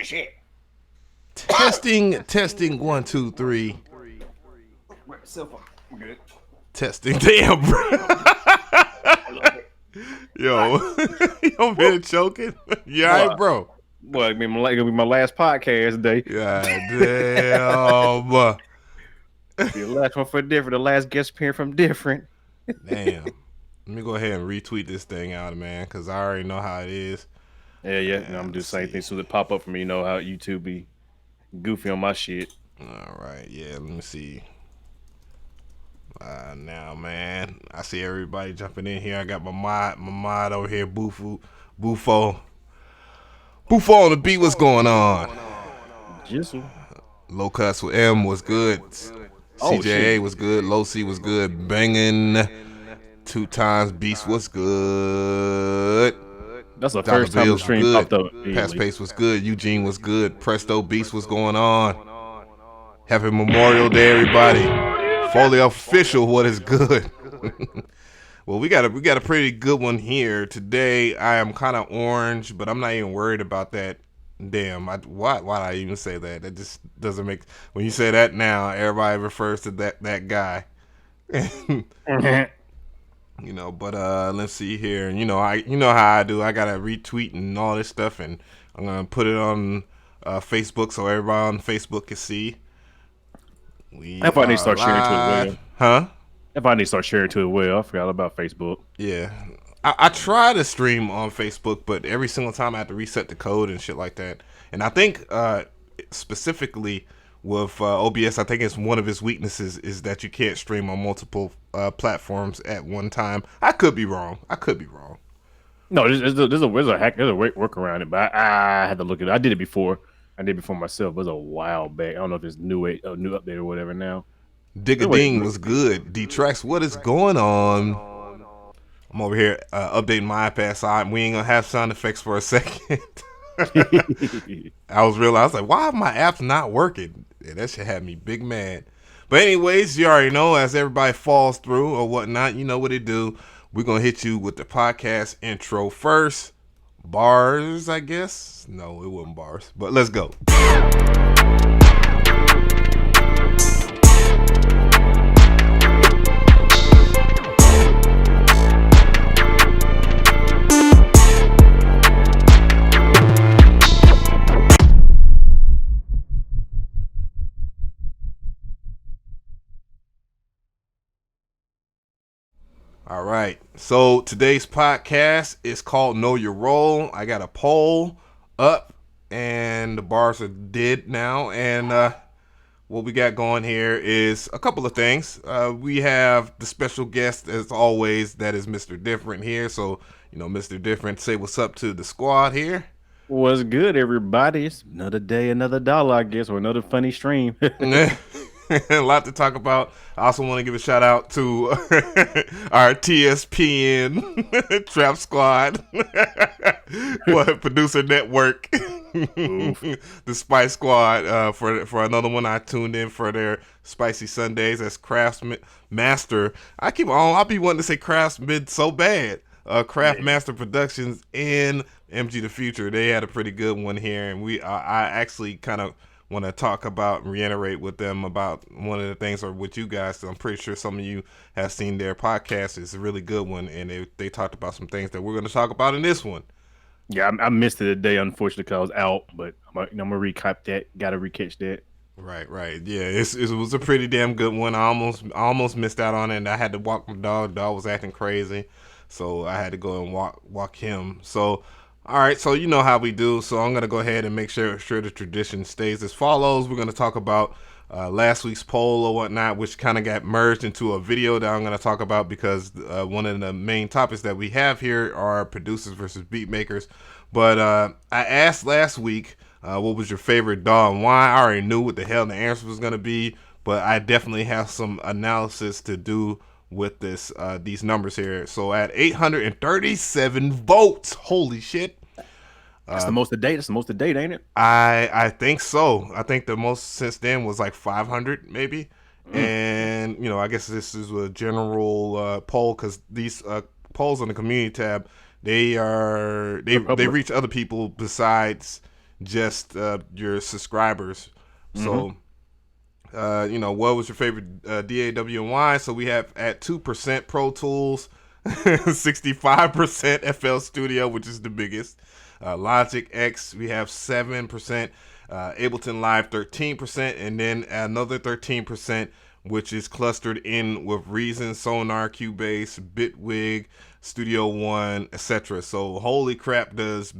shit. Testing, 1, 2, 3. Cell phone. I'm good. Testing, damn, bro. Yo, you over here choking? You all right, bro? Well, gonna be my last podcast day. God damn. The last one for Different. The last guest appearing from Different. Damn. Let me go ahead and retweet this thing out, man, because I already know how it is. Yeah. No, I'm gonna do the same thing. As soon as it pop up for me, you know how YouTube be goofy on my shit. All right, yeah. Let me see. Now, man, I see everybody jumping in here. I got my mod over here, Bufo on the beat. What's going on? Jizzle. Low Cuts with M was good. CJA was good. Low C was good. Banging 2 times Beast was good. That's the first time the stream popped up. Past Pace was good. Eugene was good. Presto Beast was going on. Happy Memorial Day, everybody. Foley official, what is good? Well, we got a pretty good one here today. I am kind of orange, but I'm not even worried about that. Damn, why did I even say that? That just doesn't make. When you say that now, everybody refers to that guy. You know, but let's see here. You know how I do. I gotta retweet and all this stuff, and I'm gonna put it on Facebook so everybody on Facebook can see. If I need to start sharing to it, well. Huh? If I need to start sharing to it, well, I forgot about Facebook. Yeah, I try to stream on Facebook, but every single time I have to reset the code and shit like that. And I think specifically with OBS, I think it's one of its weaknesses is that you can't stream on multiple platforms at one time. I could be wrong. No, there's a hack. There's a work around it, but I had to look at it. I did it before. I did it before myself. It was a while back. I don't know if it's new update or whatever now. Digga-ding was good. D-Trax, what is going on? I'm over here updating my iPad, so we ain't gonna have sound effects for a second. I was like, why are my apps not working? Yeah, that shit had me big mad. But anyways, you already know, as everybody falls through or whatnot, you know what it do. We're gonna hit you with the podcast intro first. Bars, I guess. No, it wasn't bars, but let's go. All right, so today's podcast is called Know Your Role. I got a poll up, and the bars are dead now. And what we got going here is a couple of things. We have the special guest, as always, that is Mr. Different here. So, you know, Mr. Different, say what's up to the squad here. What's good, everybody? It's another day, another dollar, I guess, or another funny stream. A lot to talk about. I also want to give a shout out to our TSPN Trap Squad, producer network, the Spice Squad for another one. I tuned in for their Spicy Sundays as Master. I'll be wanting to say Craftsman so bad. Craft Master Productions and MG the Future. They had a pretty good one here, and I actually kind of want to talk about and reiterate with them about one of the things, or with you guys. I'm pretty sure some of you have seen their podcast. It's a really good one, and they talked about some things that we're going to talk about in this one. Yeah, I missed it today, unfortunately, because I was out, but I'm going to recap that. Got to recatch that. Right. Yeah, it was a pretty damn good one. I almost missed out on it, and I had to walk my dog. Dog was acting crazy, so I had to go and walk him. So, all right, so you know how we do. So I'm going to go ahead and make sure the tradition stays as follows. We're going to talk about last week's poll or whatnot, which kind of got merged into a video that I'm going to talk about because one of the main topics that we have here are producers versus beat makers. But I asked last week, what was your favorite DAW and why? I already knew what the hell the answer was going to be, but I definitely have some analysis to do with these numbers here. So at 837 votes, holy shit. That's the most to date. That's the most to date, ain't it? I think so. I think the most since then was like 500 maybe. And you know, I guess this is a general poll because these polls on the community tab, they reach other people besides just your subscribers. Mm-hmm. So what was your favorite DAW and why? So we have at 2% Pro Tools, 65% FL Studio, which is the biggest. Logic X, we have 7%. Ableton Live, 13%. And then another 13%, which is clustered in with Reason, Sonar, Cubase, Bitwig, Studio One, etc. So holy crap, does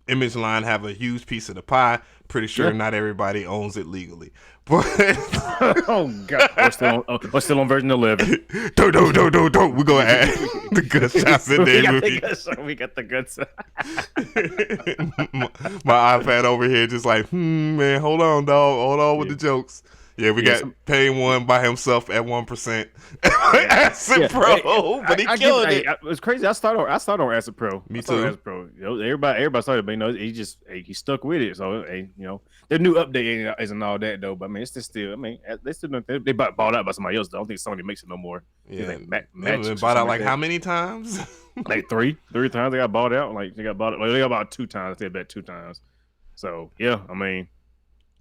Image Line have a huge piece of the pie? Pretty sure Yeah. not everybody owns it legally. But Oh God, we're still on version 11. don't. We're gonna add the gunshots in We there. got the guts. We got the guts. My iPad over here just like, man, hold on, dog. Hold on with Yeah, the jokes. Yeah, we yeah, got Payne one by himself at 1%. yeah, Acid yeah. Pro, but he I give it. killing it. It's crazy. I started on Acid Pro. Me I started on too. Acid Pro. Everybody started, but he stuck with it. So their new update isn't all that though. But I mean, it's just still. I mean, they still they bought out by somebody else. Though. I don't think Sony makes it no more. It's Yeah, like they been Magic or bought something out like like that. how many times? Like three times they got bought out. Like they got bought. Like, they got bought 2 times. They bet 2 times. So yeah, I mean,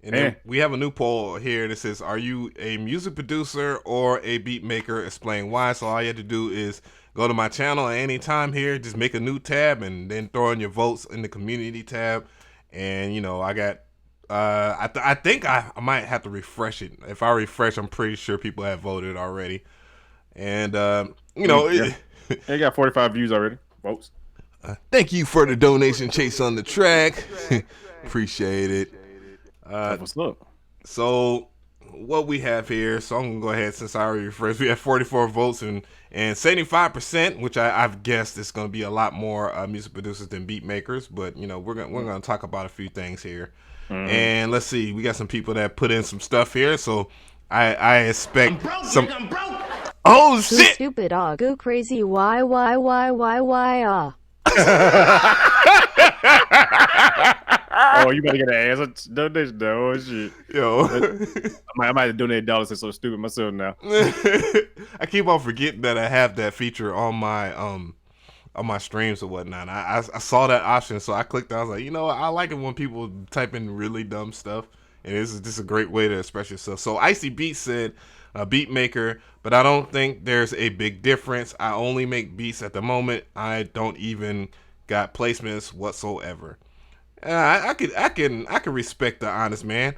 And eh. then we have a new poll here that says, "Are you a music producer or a beat maker? Explain why." So all you have to do is go to my channel at any time here, just make a new tab, and then throw in your votes in the community tab. And I got, I think I might have to refresh it. If I refresh, I'm pretty sure people have voted already. And Yeah, they got 45 views already, folks. thank you for the donation, Chase on the track. Appreciate it. That's what's up. So what we have here, so I'm gonna go ahead since I already refreshed. We have 44 votes and 75%, which I've guessed is gonna be a lot more music producers than beat makers. But we're gonna talk about a few things here. Mm-hmm. And let's see, we got some people that put in some stuff here. So I expect some. I'm broke. Oh Goo shit! stupid goo crazy why. Oh, you better get an ass donation though. Oh shit. Yo. I might have donated dollars to so stupid myself now. I keep on forgetting that I have that feature on my streams or whatnot. I saw that option, so I clicked. I was like, I like it when people type in really dumb stuff, and this is just a great way to express yourself. So Icy Beat said, a beat maker, but I don't think there's a big difference. I only make beats at the moment. I don't even got placements whatsoever. I can respect the honest man.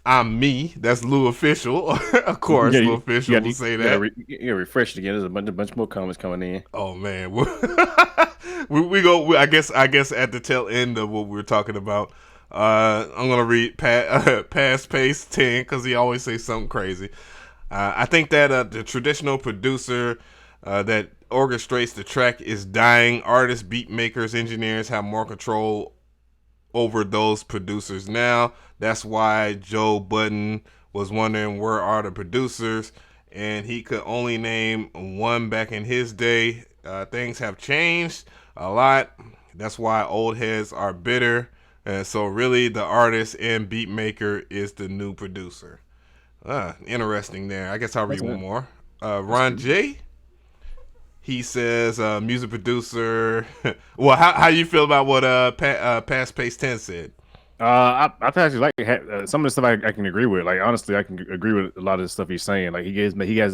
I'm me. That's Lou Official. Of course, Lou Official will say that. You gotta refresh it again. There's a bunch more comments coming in. Oh man, we go. I guess at the tail end of what we were talking about. I'm gonna read Past Pace 10 because he always says something crazy. I think that the traditional producer that orchestrates the track is dying. Artists, beat makers, engineers have more control over those producers now. That's why Joe Budden was wondering where are the producers, and he could only name one back in his day. Things have changed a lot. That's why old heads are bitter. And so really the artist and beat maker is the new producer. Interesting there. I guess I'll read one more. Ron J. He says, music producer. Well, how you feel about what Past Pace 10 said? I actually like some of the stuff I can agree with. Like honestly, I can agree with a lot of the stuff he's saying. Like he has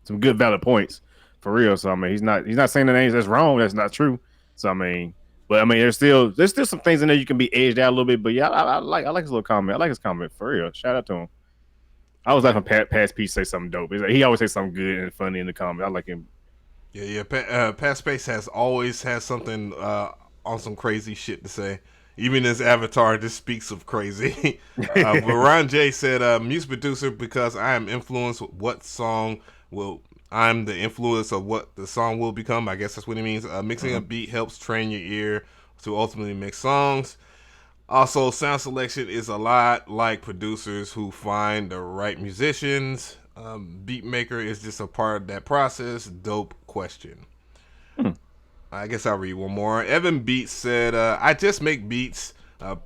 some good valid points for real. So I mean, he's not saying the names that's wrong. That's not true. So I mean, but I mean, there's still some things in there you can be edged out a little bit. But yeah, I like his little comment. I like his comment for real. Shout out to him. I was laughing Past Piece say something dope. Like, he always say something good and funny in the comment. I like him. Yeah. Past Space has always has something on some crazy shit to say. Even his avatar just speaks of crazy. But Ron J said, music producer because I am influenced with what song will. I'm the influence of what the song will become. I guess that's what he means. Mixing a beat helps train your ear to ultimately mix songs. Also, sound selection is a lot like producers who find the right musicians. Beat maker is just a part of that process. Dope question. I guess I'll read one more. Evan Beats said, I just make beats.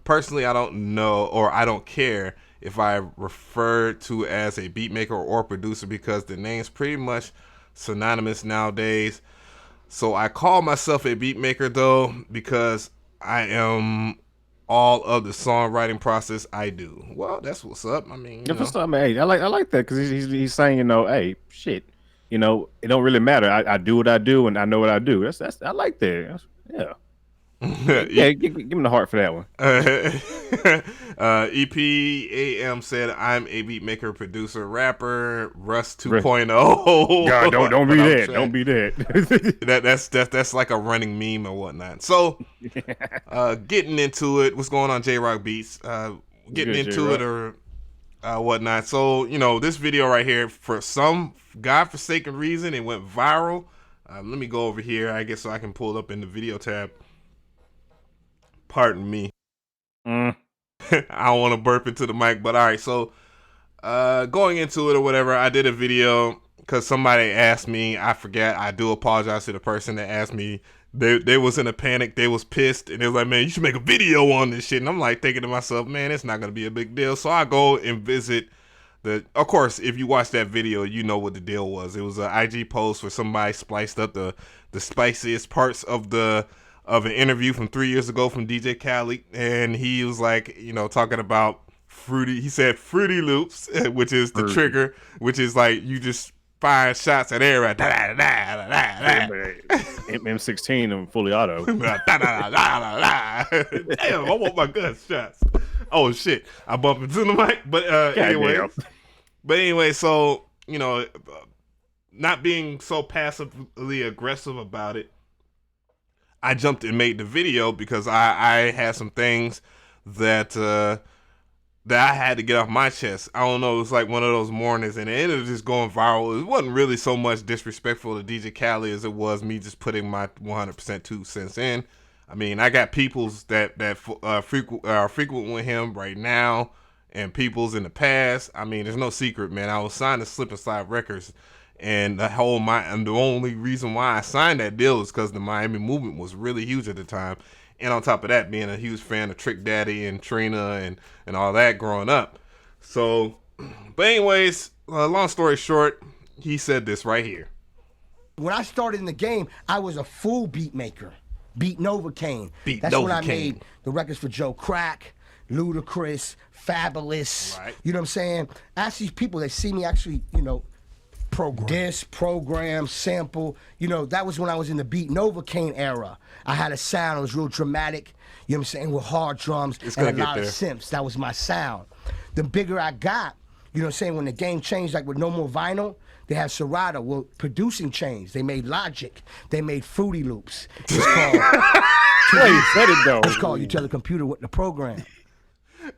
Personally, I don't know or I don't care if I refer to as a beat maker or producer because the name's pretty much synonymous nowadays. So I call myself a beat maker though because I am all of the songwriting process, I do. Well, that's what's up. I mean, If it's, I mean, hey, I like that because he's saying, hey, shit, it don't really matter. I do what I do and I know what I do. That's I like that. Yeah. Yeah, give me the heart for that one. EPAM said, "I'm a beat maker, producer, rapper, Russ 2.0." God, don't be that. Don't be that. That's like a running meme or whatnot. So, getting into it, what's going on, J Rock Beats? Getting Good, into it or whatnot. So, this video right here, for some godforsaken reason, it went viral. Let me go over here, I guess, so I can pull it up in the video tab. Pardon me. I don't want to burp into the mic, but all right. So, going into it or whatever, I did a video because somebody asked me. I forget. I do apologize to the person that asked me. They was in a panic. They was pissed, and they was like, "Man, you should make a video on this shit." And I'm like thinking to myself, "Man, it's not gonna be a big deal." So I go and visit Of course, if you watch that video, you know what the deal was. It was an IG post where somebody spliced up the spiciest parts of an interview from 3 years ago from DJ Khaled, and he was like, talking about fruity. He said Fruity Loops, which is the trigger, which is like you just fire shots at air. M16 and fully auto. Damn, I want my gunshots. Oh shit, I bumped into the mic, but anyway, so not being so passively aggressive about it, I jumped and made the video because I had some things that I had to get off my chest. I don't know, it was like one of those mornings, and it ended up just going viral. It wasn't really so much disrespectful to DJ Khaled as it was me just putting my 100% 2 cents in. I mean, I got peoples that frequent with him right now, and peoples in the past. I mean, there's no secret, man. I was signed to Slip and Slide Records, and the only reason why I signed that deal is because the Miami movement was really huge at the time. And on top of that, being a huge fan of Trick Daddy and Trina and all that growing up. So, but anyways, long story short, he said this right here. When I started in the game, I was a full beat maker. Beat Novocaine. That's when I made the records for Joe Crack, Ludacris, Fabulous. Right. You know what I'm saying? Ask these people, they see me actually, program, sample. That was when I was in the Beat Novocaine era. I had a sound, it was real dramatic, you know what I'm saying, with hard drums and a lot of synths. That was my sound. The bigger I got, you know what I'm saying, when the game changed, like with no more vinyl, they had Serato. Well, producing changed. They made Logic. They made Fruity Loops. It's called... you said it, though. It's called you tell the computer what to program.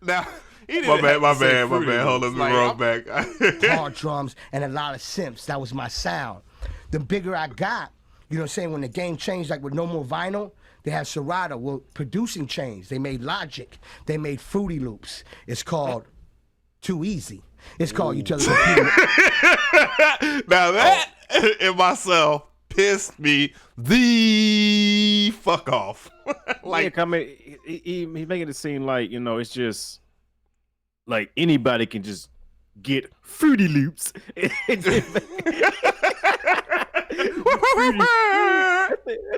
Now... My bad. Hold on, wrong back. Hard drums and a lot of synths. That was my sound. The bigger I got, you know what I'm saying, when the game changed, like with no more vinyl, they had Serato. Well, producing changed. They made Logic. They made Fruity Loops. It's called Too Easy. It's called you tell the computer. Now that in myself pissed me the fuck off. Like, I mean, he's making it seem like, it's just like anybody can just get Fruity Loops. I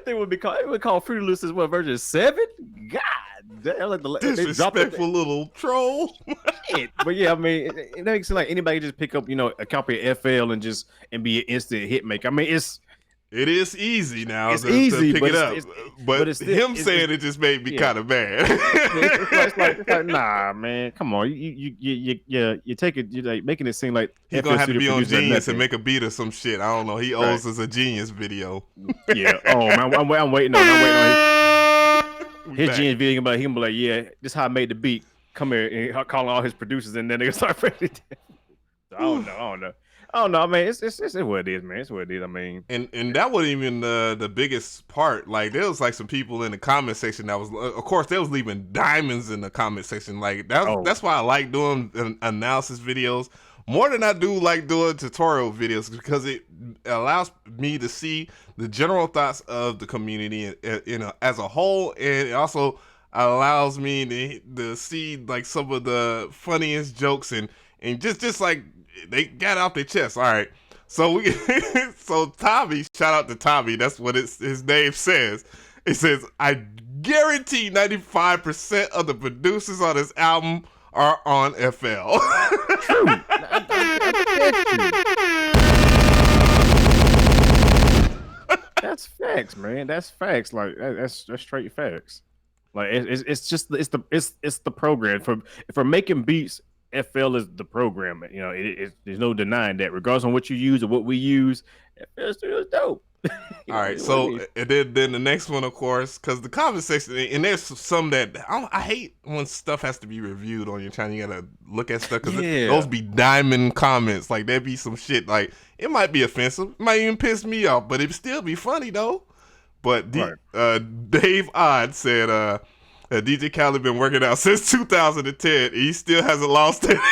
think would be called. It would call Fruity Loops as well, version 7. God damn, like disrespectful little troll. But yeah, I mean, it makes it like anybody just pick up, a copy of FL and be an instant hit maker. I mean, it is easy now. It's easy to pick it up, but him saying it just made me kind of mad. It's like, nah, man, come on, you take it, you're like making it seem like he's gonna have to be on Genius and make a beat or some shit. I don't know. He owes us a Genius video. Yeah. Oh man, I'm waiting on his Genius video. He can be like, yeah, this is how I made the beat. Come here and calling all his producers, and then they start breaking it down. I don't know. I mean, it's what it is, man. It's what it is. I mean, and that wasn't even the biggest part. Like, there was like some people in the comment section that was, of course, they was leaving diamonds in the comment section. Like that's why I like doing analysis videos more than I do like doing tutorial videos, because it allows me to see the general thoughts of the community, as a whole, and it also allows me to see like some of the funniest jokes and just like they got out their chest. All right, so so Tommy, shout out to Tommy. That's what his name says. It says, I guaranteed 95% of the producers on this album are on FL. True. That's facts, man. That's facts. Like that's straight facts. Like it's just it's the program for making beats. FL is the program. You know, there's no denying that. Regardless on what you use or what we use, FL Studio's dope. All right, so and then the next one, of course, because the comment section, and there's some that I hate when stuff has to be reviewed on your channel. You gotta look at stuff because those be diamond comments. Like there be some shit like it might be offensive, it might even piss me off, but it still be funny though. But Dave Odd said, DJ Khaled been working out since 2010. He still hasn't lost any weight.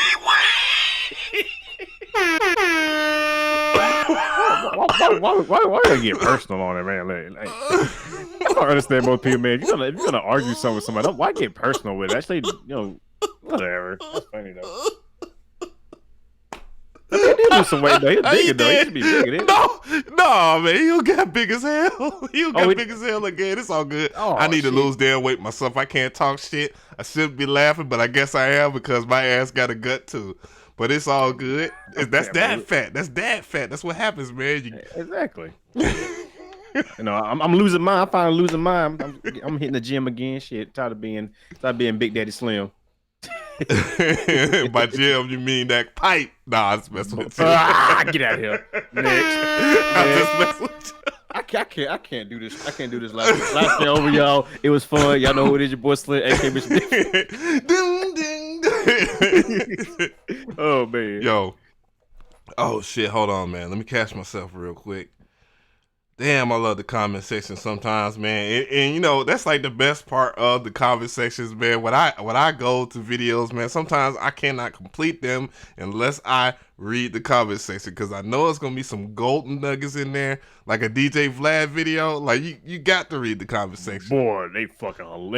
Why you get personal on it, man? Like, I don't understand most people, man. If you're gonna argue something with somebody, why get personal with it? Actually, whatever. That's funny though. I mean, he lose some weight though. He's bigger though. He should be bigger. No, man. He got big as hell. He got big as hell again. It's all good. I need to lose damn weight myself. I can't talk shit. I shouldn't be laughing, but I guess I am because my ass got a gut too. But it's all good. That's dad fat. That's dad fat. That's what happens, man. Exactly. I'm losing mine. I'm finally losing mine. I'm hitting the gym again. Shit, tired of being Big Daddy Slim. By gym, you mean that pipe? Nah, I'm just messing with you. Get out of here. Next. I'm just messing with you. I can't do this. I can't do this last day over, y'all. It was fun. Y'all know who it is, your boy Slim, aka Mr. Ding, ding. Oh man. Yo. Oh shit, hold on, man. Let me catch myself real quick. Damn, I love the comment section sometimes, man. And that's like the best part of the comment sections, man. When I go to videos, man, sometimes I cannot complete them unless I read the comment section because I know it's gonna be some golden nuggets in there, like a DJ Vlad video. Like you got to read the comment section. Boy, they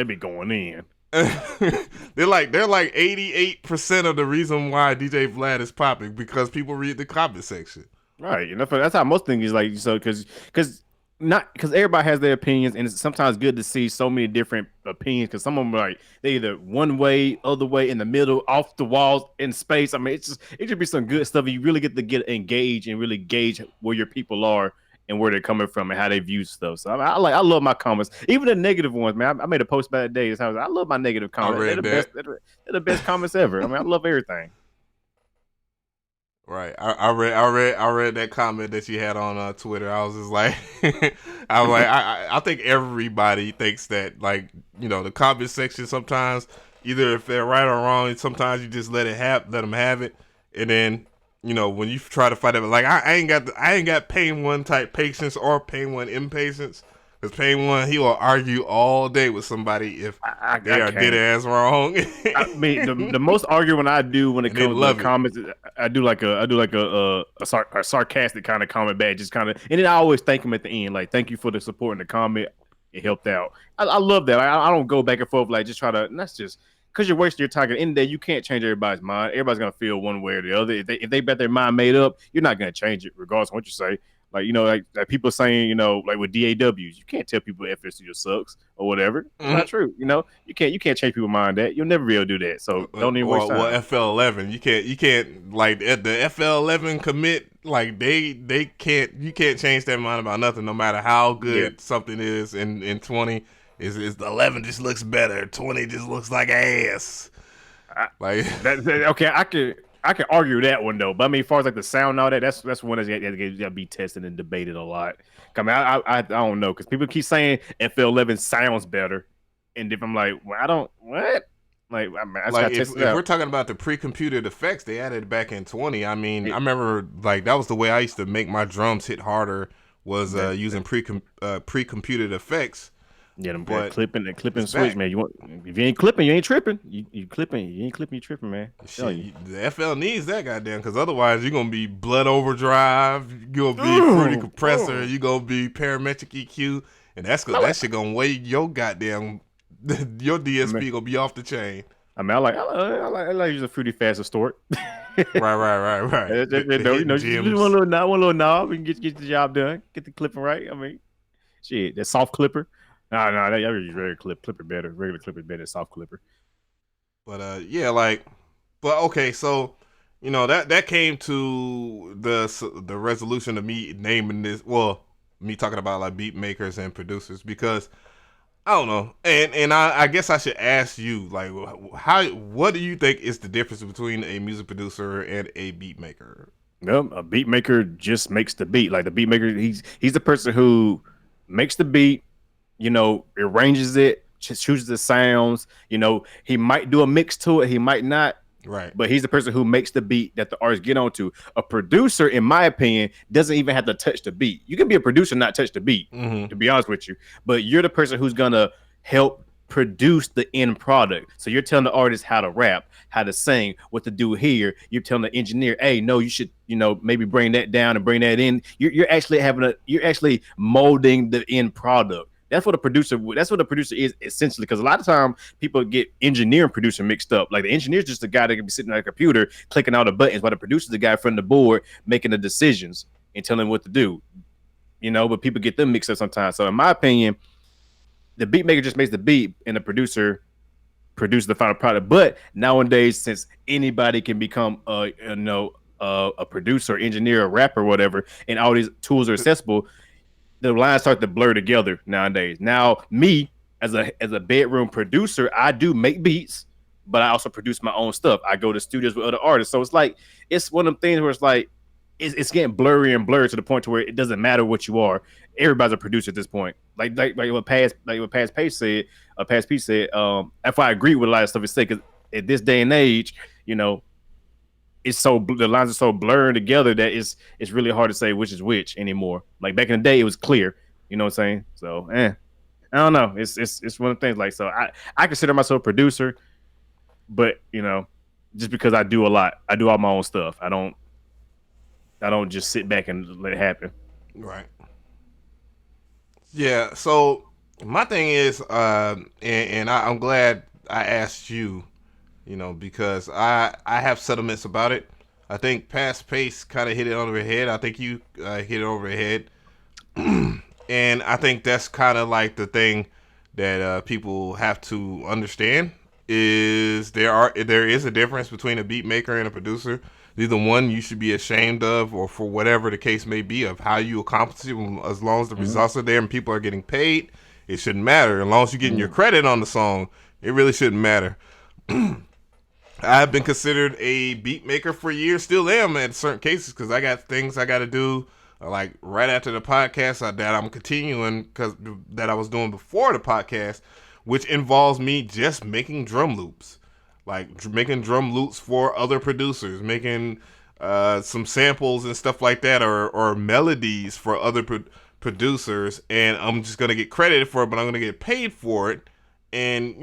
be going in. they're like 88% of the reason why DJ Vlad is popping because people read the comment section. Right, that's how most things is like. So because everybody has their opinions, and it's sometimes good to see so many different opinions. Because some of them are like they either one way, other way, in the middle, off the walls, in space. I mean, it should be some good stuff. You really get to get engaged and really gauge where your people are and where they're coming from and how they view stuff. So I love my comments, even the negative ones, man. I made a post about it today. I love my negative comments. They're the best comments ever. I mean, I love everything. Right, I read that comment that you had on Twitter. I was just like, I think everybody thinks that, like, the comment section sometimes, either if they're right or wrong, sometimes you just let them have it, and then when you try to fight it, like I ain't got Pain One type patience or Pain One impatience. Because Pain One, he will argue all day with somebody if they are dead ass wrong. I mean, the most arguing I do when it comes to comments, I do like a sarcastic kind of comment back, just kind of, and then I always thank him at the end, like thank you for the support in the comment. It helped out. I love that. I don't go back and forth like just try to. And that's just because you're wasting your time. At the end of the day, you can't change everybody's mind. Everybody's gonna feel one way or the other. If they bet their mind made up, you're not gonna change it regardless of what you say. Like, like people saying, like with DAWs, you can't tell people FL Studio sucks or whatever. It's not true. You can't change people's mind that. You'll never be able to do that. So don't even waste time. Well, FL11, you can't like at the FL11 commit, like you can't change their mind about nothing, no matter how good something is in 20. Is the 11 just looks better, 20 just looks like ass. Okay, I can argue that one though, but I mean, as far as like the sound and all that, that's one that's got to be tested and debated a lot. I mean, I don't know because people keep saying FL11 sounds better, and if I'm like, well, I don't what. Like if we're talking about the pre-computed effects, they added it back in 20. I mean, I remember like that was the way I used to make my drums hit harder was using pre-computed effects. Yeah, them clipping switch, man. If you ain't clipping, you ain't tripping. You clipping, you tripping, man. Shit, the FL needs that goddamn, because otherwise you're gonna be blood overdrive, you're gonna be fruity compressor, you're gonna be parametric EQ, and that shit gonna weigh your goddamn your DSP gonna be off the chain. I mean, I like using fruity fast distort. Right. Just one little knob, we can get the job done, get the clipping right. I mean, shit, that soft clipper. No, I use regular clipper better. Regular clipper better than soft clipper. But yeah, like, but okay, so that came to the resolution of me naming this. Well, me talking about like beat makers and producers because I don't know, and I guess I should ask you like what do you think is the difference between a music producer and a beat maker? Well, a beat maker just makes the beat. Like the beat maker, he's the person who makes the beat, arranges it, chooses the sounds. He might do a mix to it, he might not. Right. But he's the person who makes the beat that the artists get onto. A producer, in my opinion, doesn't even have to touch the beat. You can be a producer and not touch the beat, to be honest with you. But you're the person who's gonna help produce the end product. So you're telling the artist how to rap, how to sing, what to do here. You're telling the engineer, hey, no, you should, maybe bring that down and bring that in. You're actually molding the end product. That's what a producer is essentially. Because a lot of time people get engineer and producer mixed up. Like the engineer is just the guy that can be sitting on a computer clicking all the buttons, while the producer is the guy from the board making the decisions and telling them what to do. But people get them mixed up sometimes. So in my opinion, the beat maker just makes the beat and the producer produces the final product. But nowadays, since anybody can become a producer, engineer, a rapper, whatever, and all these tools are accessible, the lines start to blur together nowadays. Now, me as a bedroom producer, I do make beats, but I also produce my own stuff. I go to studios with other artists, so it's one of them things where it's like it's getting blurry and blurry to the point to where it doesn't matter what you are. Everybody's a producer at this point. Like what Past Page said, Past P said. If I agree with a lot of stuff he said, because at this day and age, the lines are so blurred together that it's really hard to say which is which anymore. Like back in the day, it was clear. You know what I'm saying? So, I don't know. It's one of the things. Like, so I consider myself a producer, but just because I do a lot, I do all my own stuff. I don't just sit back and let it happen. Right. Yeah. So my thing is, I'm glad I asked you, because I have sentiments about it. I think Past Pace kind of hit it over the head. I think you hit it over the head, and I think that's kind of like the thing that people have to understand is there is a difference between a beat maker and a producer. Neither one you should be ashamed of, or for whatever the case may be, of how you accomplish it. As long as the results are there and people are getting paid, it shouldn't matter. As long as you're getting your credit on the song, it really shouldn't matter. I've been considered a beat maker for years, still am in certain cases, because I got things I got to do. Like right after the podcast that I'm continuing, because that I was doing before the podcast, which involves me just making drum loops, like making drum loops for other producers, making some samples and stuff like that, or melodies for other producers, and I'm just gonna get credited for it, but I'm gonna get paid for it. And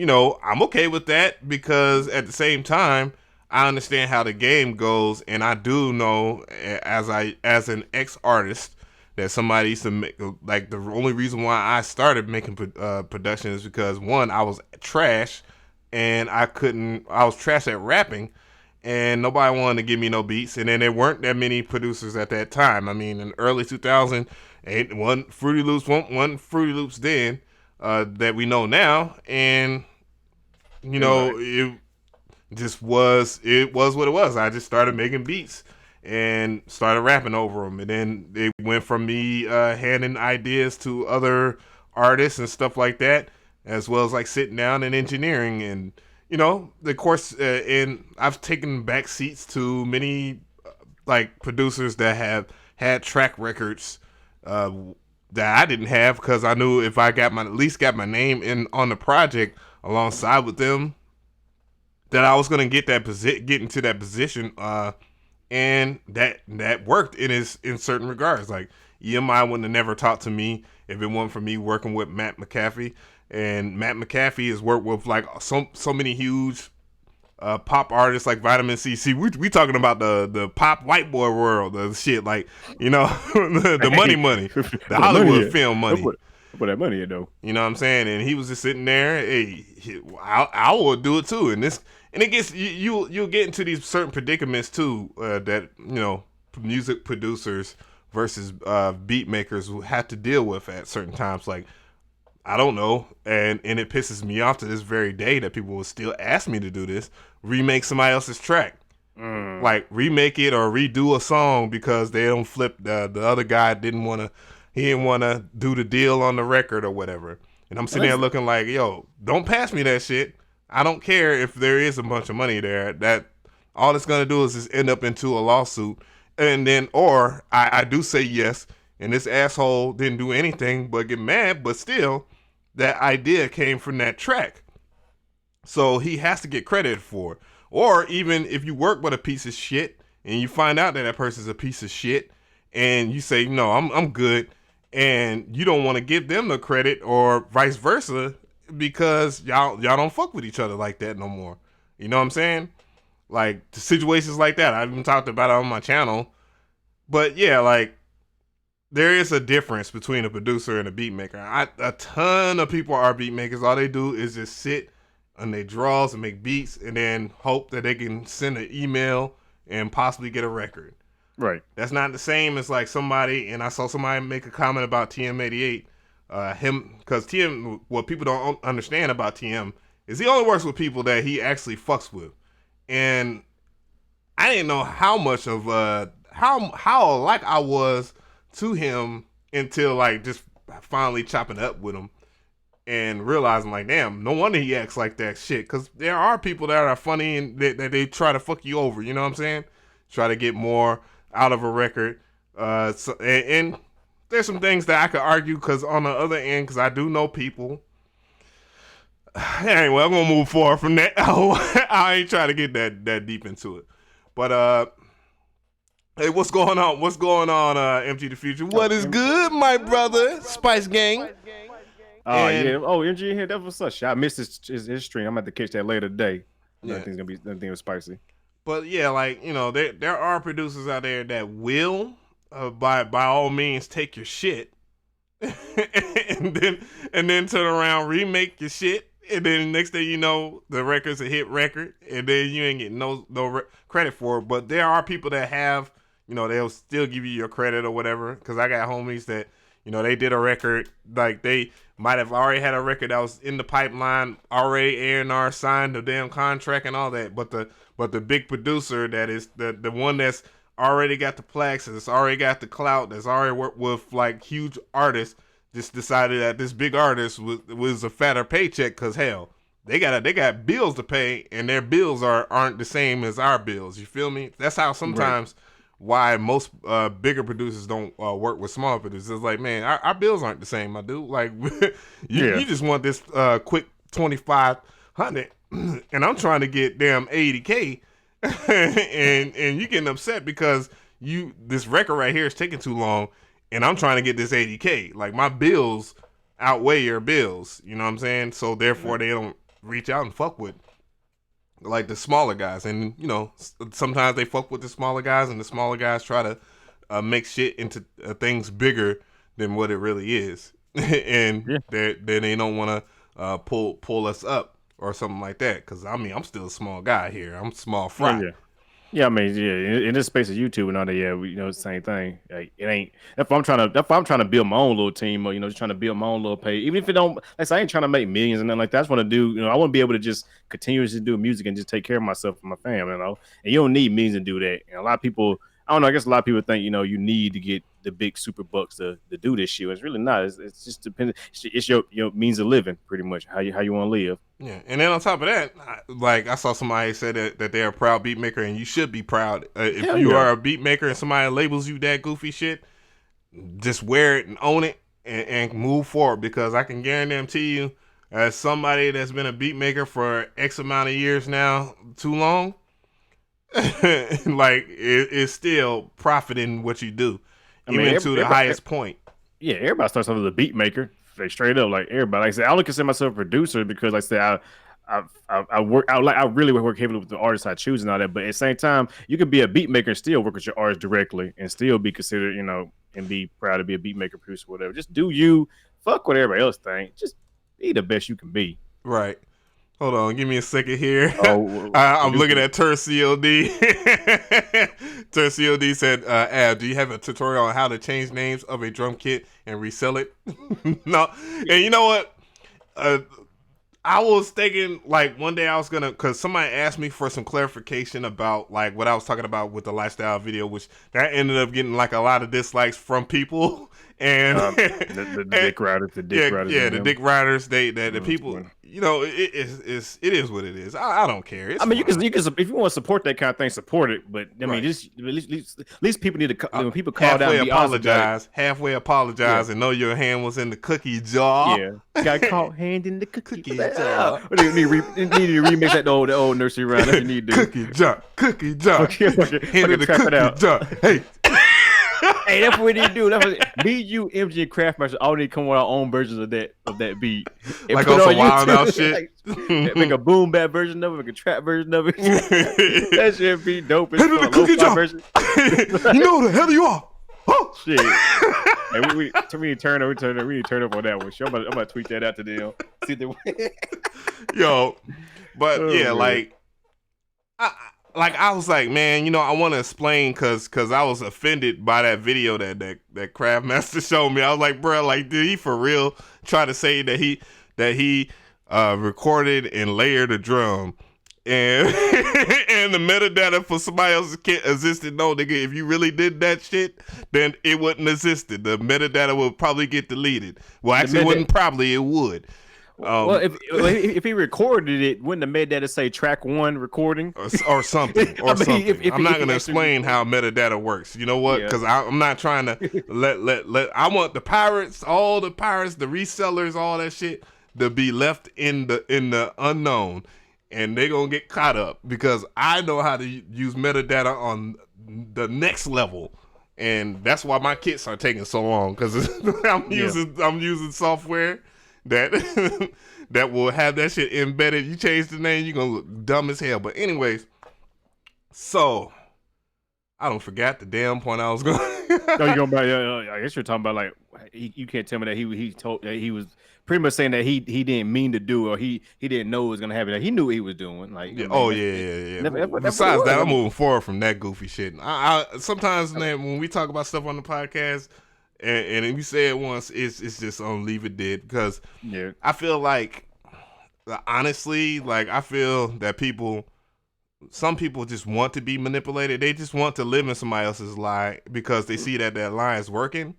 I'm okay with that, because at the same time, I understand how the game goes, and I do know as an ex artist that somebody used to make, like, the only reason why I started making production is because, one, I was trash, and I was trash at rapping, and nobody wanted to give me no beats, and then there weren't that many producers at that time. I mean, in early 2000, one Fruity Loops then. That we know now, and it was what it was. I just started making beats and started rapping over them, and then it went from me handing ideas to other artists and stuff like that, as well as like sitting down and engineering, and of course, and I've taken back seats to many like producers that have had track records that I didn't have, because I knew if I at least got my name in on the project alongside with them, that I was gonna get into that position, and that worked in certain regards. Like EMI wouldn't have never talked to me if it wasn't for me working with Matt McAfee, and Matt McAfee has worked with like so many huge pop artists like Vitamin C. See, we talking about the pop white boy world, the shit like the money, the Hollywood film money. Put that money in though. You know what I'm saying? And he was just sitting there. Hey, I will do it too. And it gets you'll get into these certain predicaments too, that music producers versus beat makers will have to deal with at certain times. Like I don't know, and it pisses me off to this very day that people will still ask me to do this. Remake somebody else's track, like remake it or redo a song because they don't flip the other guy didn't want to do the deal on the record or whatever. And I'm sitting there looking like, yo, don't pass me that shit. I don't care if there is a bunch of money there. That all it's gonna do is just end up into a lawsuit, and then or I do say yes, and this asshole didn't do anything but get mad, but still. That idea came from that track. So he has to get credit for it. Or even if you work with a piece of shit and you find out that person's a piece of shit and you say, no, I'm good, and you don't want to give them the credit or vice versa because y'all don't fuck with each other like that no more. You know what I'm saying? Like situations like that. I've even talked about it on my channel. But yeah, like there is a difference between a producer and a beat maker. A ton of people are beat makers. All they do is just sit on their draws and make beats and then hope that they can send an email and possibly get a record. Right. That's not the same as like somebody, and I saw somebody make a comment about TM88. Because TM, what people don't understand about TM is he only works with people that he actually fucks with. And I didn't know how much of, how like I was to him until like just finally chopping up with him and realizing like, damn, no wonder he acts like that shit. Because there are people that are funny and that they try to fuck you over. You know what I'm saying? Try to get more out of a record. And there's some things that I could argue because on the other end, because I do know people. Anyway, I'm gonna move forward from that. I ain't trying to get that deep into it, but hey, what's going on? What's going on, MG the Future? What is good, my brother? Spice Gang. Oh, yeah. Oh, MG in here. That was such. I missed his stream. I'm going to have to catch that later today. Yeah. That thing was spicy. But yeah, like, you know, there are producers out there that will, by all means, take your shit and then turn around, remake your shit. And then next thing you know, the record's a hit record. And then you ain't getting no credit for it. But there are people that have, you know, they'll still give you your credit or whatever. Because I got homies that, you know, they did a record, like they might have already had a record that was in the pipeline, already A&R signed the damn contract and all that. But the big producer that is the one that's already got the plaques, that's already got the clout, that's already worked with like huge artists, just decided that this big artist was a fatter paycheck because hell, they got bills to pay and their bills aren't the same as our bills. You feel me? That's how sometimes why most bigger producers don't work with small producers. It's like, man, our bills aren't the same, my dude. Like you just want this quick 2,500 and I'm trying to get damn 80K and you getting upset because this record right here is taking too long. And I'm trying to get this 80K. Like, my bills outweigh your bills. You know what I'm saying? So, therefore, they don't reach out and fuck with, like, the smaller guys. And, you know, sometimes they fuck with the smaller guys, and the smaller guys try to make shit into things bigger than what it really is. And then they don't want to pull us up or something like that. Because, I mean, I'm still a small guy here. I'm small fry. Yeah, I mean, in this space of YouTube and all that, yeah, you know, it's the same thing. Like, it ain't. That's why I'm trying to build my own little team, or you know, just trying to build my own little page. Even if it don't, like, I ain't trying to make millions and nothing like that. I just want to do, you know, I want to be able to just continuously do music and just take care of myself and my family, you know. And you don't need millions to do that. And a lot of people, I don't know. I guess a lot of people think, you know, you need to get the big super bucks to do this shit. It's really not. It's just dependent. It's your means of living, pretty much how you want to live. Yeah, and then on top of that, like I saw somebody say that they're a proud beat maker, and you should be proud. If you are a beat maker and somebody labels you that goofy shit, just wear it and own it and move forward. Because I can guarantee you, as somebody that's been a beat maker for X amount of years now, too long, like it's still profiting what you do, even to the highest point. Yeah, everybody starts off as a beat maker. Like, straight up, like everybody. Like I said, I only consider myself a producer because, like I said, I really work heavily with the artists I choose and all that. But at the same time, you could be a beat maker and still work with your artist directly and still be considered, you know, and be proud to be a beat maker, producer, whatever. Just do you. Fuck what everybody else think. Just be the best you can be. Right. Hold on, give me a second here. I'm looking at TurCOD. TurCOD said, Ab, do you have a tutorial on how to change names of a drum kit and resell it? No. And you know what? I was thinking like one day I was gonna, cause somebody asked me for some clarification about like what I was talking about with the lifestyle video, which that ended up getting like a lot of dislikes from people. And the dick riders, the dick riders, the dick riders, the people, you know, it is what it is. I don't care. It's you fine. can if you want to support that kind of thing, support it. But I mean, just at least people need to when people call down, halfway apologize, and know your hand was in the cookie jar. Yeah, got caught hand in the cookie jar. You need to remix that the old nursery rhyme. If you need to. Cookie jar. Okay. Hand in the cookie jar. Hey. Hey, that's what we need to do. That's what me, you, MG, and Craftmaster all need to come with our own versions of that beat. And like on some wild out shit. Make a boom bap version of it, make a trap version of it. That shit be dope. Hand in the cookie jar. You know who the hell you are. Oh shit. Hey, we need to turn up on that one. I'm about to tweet that out to them. See the Yo, but like I was like, man, you know, I want to explain because I was offended by that video that Craftmaster showed me. I was like, bro, like, did he for real try to say that he recorded and layered a drum and and the metadata for somebody else's kit existed? No, nigga, if you really did that shit, then it wouldn't existed. The metadata would probably get deleted. Well, actually, it wouldn't probably. It would. Well, if he recorded it, wouldn't have made that say track 1 recording or something? Or something. I'm not going to explain how metadata works. You know what? Because I'm not trying to let. I want the pirates, all the pirates, the resellers, all that shit to be left in the unknown, and they're gonna get caught up because I know how to use metadata on the next level. And that's why my kits are taking so long because I'm using software that that will have that shit embedded. You change the name, you're gonna look dumb as hell. But anyways, so I don't forget the damn point I was going. No, you going I guess you're talking about like you can't tell me that he told that he was pretty much saying that he didn't mean to do or he didn't know it was gonna happen. Like, he knew what he was doing. Like Besides that, I'm moving forward from that goofy shit. I sometimes when we talk about stuff on the podcast. And if you say it once, it's just on leave it dead because I feel like, honestly, like I feel that some people just want to be manipulated. They just want to live in somebody else's lie because they see that lie is working,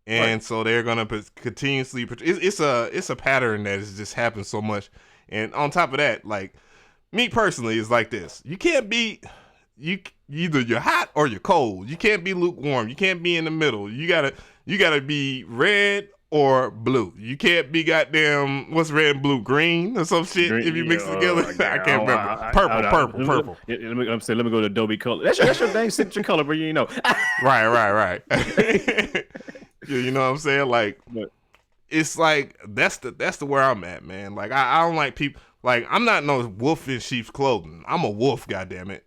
and so they're gonna continuously. It's a pattern that has just happened so much. And on top of that, like me personally, is like this: you can't be either you're hot or you're cold. You can't be lukewarm. You can't be in the middle. You gotta be red or blue. You can't be goddamn what's red and blue, green or some shit. If you mix it together, I can't remember. Purple. Let me go to Adobe Color. That's your dang signature color, but you know. Right. You know what I'm saying? Like, it's like that's the where I'm at, man. Like I don't like people. Like, I'm not no wolf in sheep's clothing. I'm a wolf, goddammit.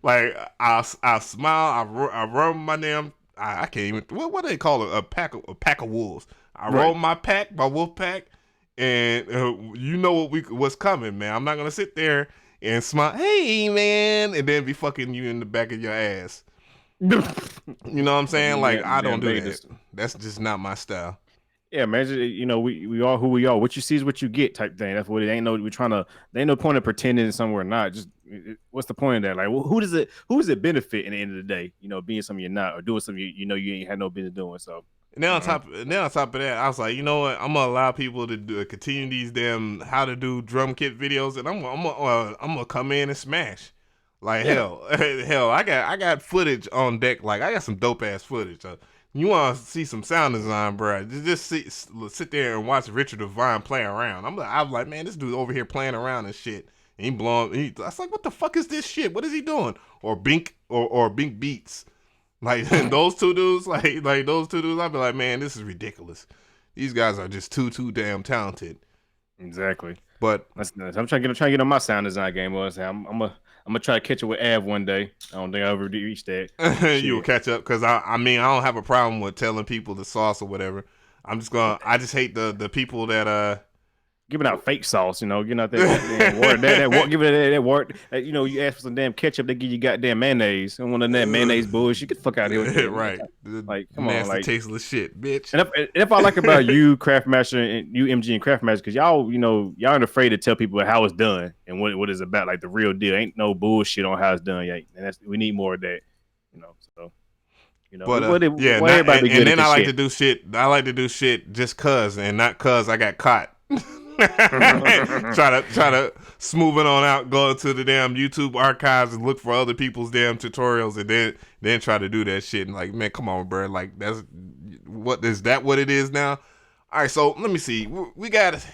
like I smile. I run my damn. I can't even. What do they call it? A pack of wolves. I roll my wolf pack, and you know what's coming, man. I'm not gonna sit there and smile. Hey, man, and then be fucking you in the back of your ass. You know what I'm saying? Like, I don't do that. That's just not my style. Yeah, man. You know, we are who we are. What you see is what you get, type thing. That's what it ain't. No, there ain't no point of pretending somewhere not. Just what's the point of that? Like, who does it benefit in the end of the day? You know, being something you're not or doing something you know you ain't had no business doing. So now on top of that, I was like, you know what? I'm gonna allow people to continue these damn how to do drum kit videos, and I'm gonna come in and smash. Like hell, I got footage on deck. Like I got some dope ass footage. You want to see some sound design, bro? Just sit there and watch Richard Devine play around. I'm like, man, this dude over here playing around and shit. And he blowing. I was like, what the fuck is this shit? What is he doing? Or Bink or Bink Beats. Like those two dudes, like those two dudes. I'd be like, man, this is ridiculous. These guys are just too damn talented. Exactly. But I'm trying to get on my sound design game. I'm gonna try to catch it with Av one day. I don't think I ever reached that. You will catch up because I mean I don't have a problem with telling people the sauce or whatever. I just hate the people that giving out fake sauce, giving out that damn water, giving it that water. You ask for some damn ketchup, they give you goddamn mayonnaise, and one of that mayonnaise bullshit. Get the fuck out of here with that. Right. Like, come nasty, on, like tasteless shit, bitch. And if I like about you, Craftmaster, and you, MG, and Craftmaster, because y'all aren't afraid to tell people how it's done and what it's about, like the real deal. Ain't no bullshit on how it's done yet, and we need more of that. So. But everybody and then I like to do shit. I like to do shit just cause, and not cause I got caught. try to smooth it on out, go to the damn YouTube archives and look for other people's damn tutorials, and then try to do that shit. And like, man, come on, bro. Like, that's what it is now. All right, so let me see. We got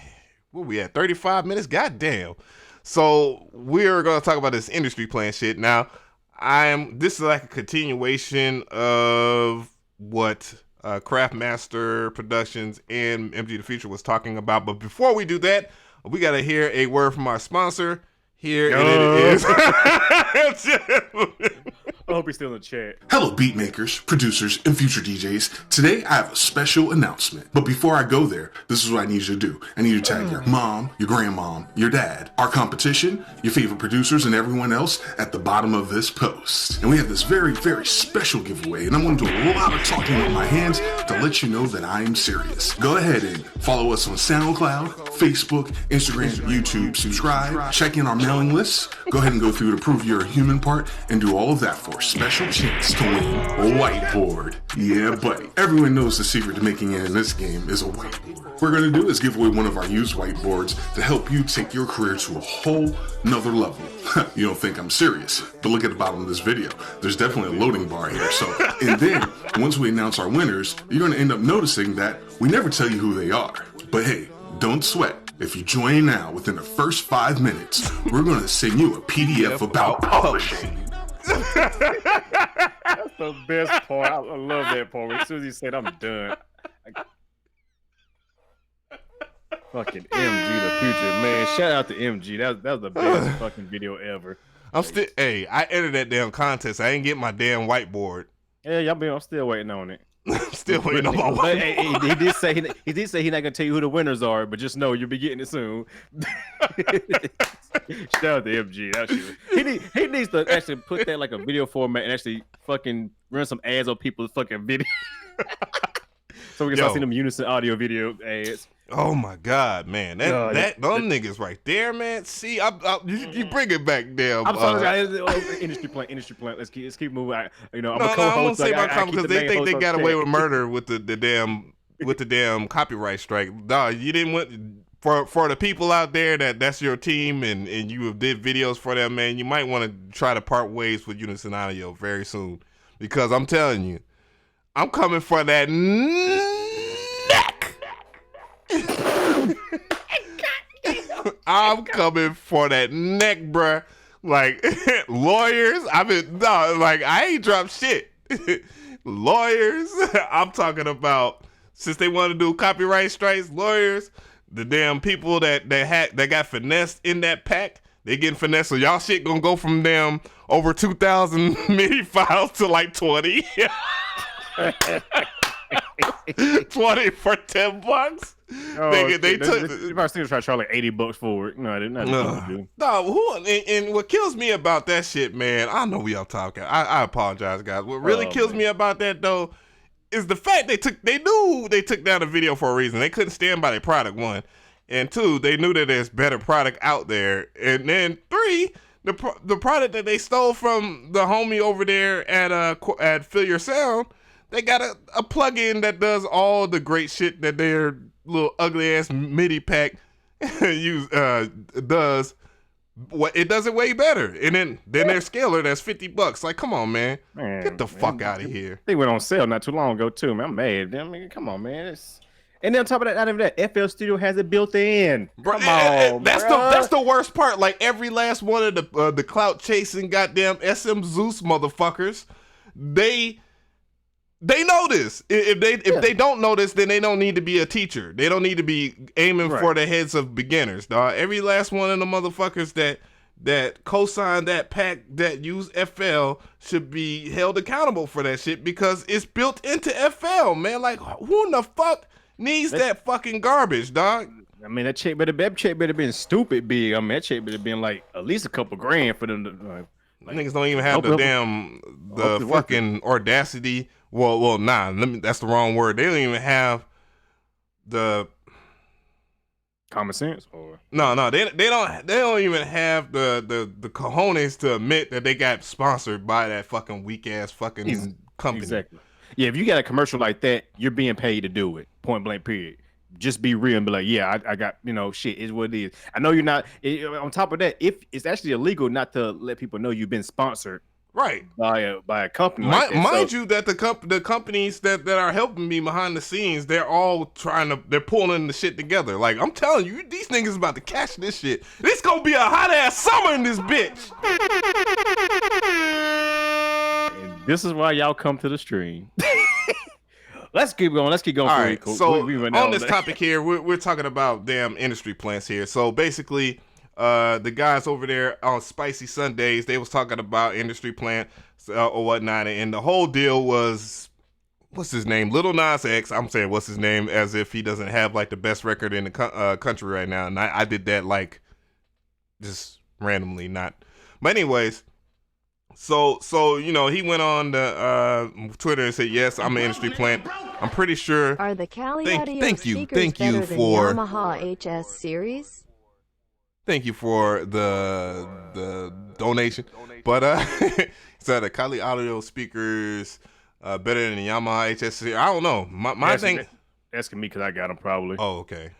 where we at? 35 minutes. Goddamn. So we're gonna talk about this industry plan shit now. This is like a continuation of what Craftmaster Productions and MG the Future was talking about. But before we do that, we got to hear a word from our sponsor. Here and it is. I hope he's still in the chat. Hello, beatmakers, producers, and future DJs. Today, I have a special announcement. But before I go there, this is what I need you to do. I need you to tag your mom, your grandmom, your dad, our competition, your favorite producers, and everyone else at the bottom of this post. And we have this very, very special giveaway, and I'm going to do a lot of talking with my hands to let you know that I am serious. Go ahead and follow us on SoundCloud, Facebook, Instagram, YouTube, subscribe, check in our mailing lists. Go ahead and go through to prove you're a human part and do all of that for a special chance to win a whiteboard. Yeah, buddy. Everyone knows the secret to making it in this game is a whiteboard. What we're going to do is give away one of our used whiteboards to help you take your career to a whole nother level. You don't think I'm serious, but look at the bottom of this video. There's definitely a loading bar here. And then, once we announce our winners, you're going to end up noticing that we never tell you who they are. But hey, don't sweat. If you join now within the first 5 minutes, we're going to send you a PDF about publishing. That's the best part. I love that part. As soon as he said, I'm done. Fucking MG the Future, man. Shout out to MG. That was the best fucking video ever. I entered that damn contest. I ain't get my damn whiteboard. Yeah, I'm still waiting on it. Still waiting on my whiteboard. He did say he's not gonna tell you who the winners are, but just know you'll be getting it soon. Shout out to MG. That shit. He needs to actually put that like a video format and actually fucking run some ads on people's fucking video. So we can start seeing them unison audio video ads. Oh my God, man! Them niggas right there, man. See, you bring it back, damn. I'm sorry, industry plan. Let's keep moving. I'm a co-host. I won't say my comment because they think they got away with murder with the damn copyright strike. Dog, you didn't want for the people out there that's your team and you did videos for them, man. You might want to try to part ways with Unison Audio very soon because I'm telling you, I'm coming for that neck. I'm coming for that neck, bruh. Like lawyers, I ain't dropped shit. Lawyers, I'm talking about since they want to do copyright strikes, lawyers, the damn people that got finessed in that pack, they getting finessed. So y'all shit gonna go from damn over 2,000 MIDI files to like 20. 20 for $10. They took. If I was trying to charge like $80 for it, no, I didn't. And what kills me about that shit, man? I know we all talking. I apologize, guys. What really kills me about that though is the fact they knew they took down the video for a reason. They couldn't stand by their product. 1, and 2, they knew that there's better product out there. And then 3, the product that they stole from the homie over there at Feel Your Sound. They got a plugin that does all the great shit that their little ugly ass MIDI pack does. It does it way better. And then their scaler that's $50. Like, come on, man. Get the fuck out of here. They went on sale not too long ago too, man. I'm mad. I mean, come on, man. And then on top of that, not even that, FL Studio has it built in. Come on, that's the worst part. Like every last one of the clout chasing goddamn SM Zeus motherfuckers, they know this. If they don't know this, then they don't need to be a teacher. They don't need to be aiming for the heads of beginners, dog. Every last one of the motherfuckers that co-signed that pack that use FL should be held accountable for that shit because it's built into FL, man. Like, who in the fuck needs that fucking garbage, dog? I mean, that check better been stupid big. I mean, that check better been like at least a couple grand for them to. Like, Niggas don't even have the fucking audacity. Well, nah. That's the wrong word. They don't even have the common sense, or no. They don't even have the cojones to admit that they got sponsored by that fucking weak ass fucking company. Exactly. Yeah, if you got a commercial like that, you're being paid to do it. Point blank. Period. Just be real and be like, yeah, I got, shit is what it is. I know you're not. On top of that, if it's actually illegal not to let people know you've been sponsored, right, by a company. Mind you, that the companies that are helping me behind the scenes, they're all they're pulling the shit together. Like I'm telling you, these niggas about to catch this shit. This gonna be a hot ass summer in this bitch. And this is why y'all come to the stream. Let's keep going. All right. So on this topic here, we're talking about damn industry plants here. So basically, the guys over there on Spicy Sundays, they was talking about industry plant or whatnot, and the whole deal was, what's his name? Lil Nas X. I'm saying what's his name as if he doesn't have like the best record in the country right now, and I did that like just randomly, not. But anyways. So he went on the Twitter and said, "Yes, I'm an industry plant. I'm pretty sure." Are the Cali Audio thank you better for than Yamaha HS series? Thank you for the donation. But so the Cali Audio speakers better than the Yamaha HS series. I don't know. My thing. Asking me because I got them probably. Oh, okay.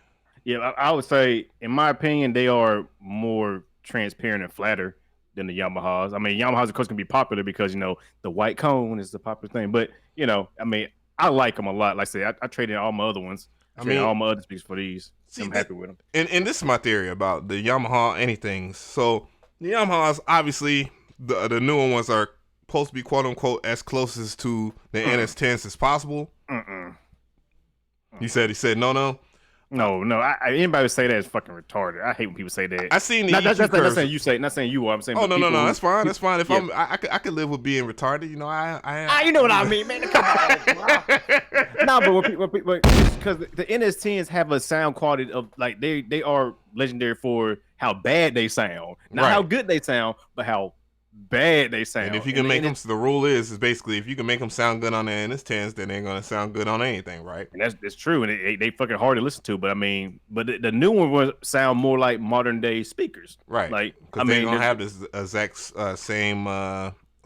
Yeah, I would say, in my opinion, they are more transparent and flatter than the Yamahas. I mean, Yamahas of course can be popular because the white cone is the popular thing. But I mean, I like them a lot. Like I said, I traded all my other ones. I mean, all my other speakers for these. I'm happy with them. And this is my theory about the Yamaha anything. So the Yamahas, obviously, the newer ones are supposed to be quote unquote as closest to the NS10s as possible. He said no. No. Anybody would say that is fucking retarded. I hate when people say that. I seen the not saying you say, not saying you are. I'm saying. Oh no. That's fine. That's fine. If I could live with being retarded. You know you know what I mean, man. Come on. No, but because the NS10s have a sound quality of like they are legendary for how bad they sound, not how good they sound, but how bad they sound. And if you can make them, the rule is basically if you can make them sound good on the NS10s, then they're gonna sound good on anything, right? And that's true, and they fucking hard to listen to. But I mean, the new one will sound more like modern day speakers, right? Like because they don't have this exact same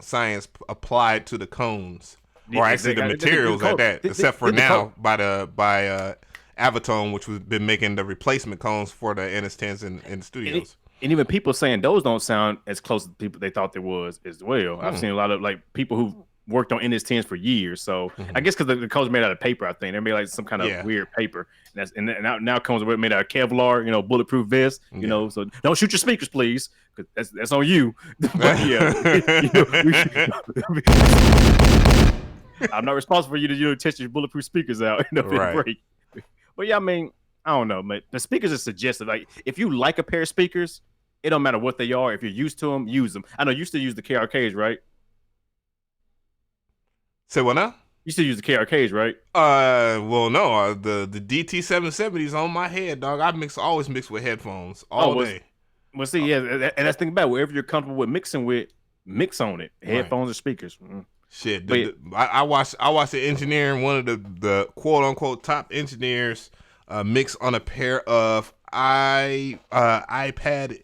science applied to the cones, or actually the materials at that, except for now by Avatone, which has been making the replacement cones for the NS10s in the studios. And even people saying those don't sound as close to people they thought there was as well. I've seen a lot of like people who worked on NS10s for years. So I guess because the code's made out of paper, I think they're made like some kind of weird paper. And now comes with made out of Kevlar, bulletproof vest. So don't shoot your speakers, please, because that's on you. But I'm not responsible for you to test your bulletproof speakers out. Break. But yeah, I mean, I don't know, but the speakers are suggested. Like, if you like a pair of speakers, it don't matter what they are. If you're used to them, use them. I know you still use the KRKs, right? Say what now? You still use the KRKs, right? Well, no. The DT770 is on my head, dog. I always mix with headphones all day. Well, see, yeah, and that's the thing about it. Wherever you're comfortable with mixing with, mix on it. Headphones or speakers. Shit, I watched the engineer, one of the quote unquote top engineers. Mix on a pair of iPad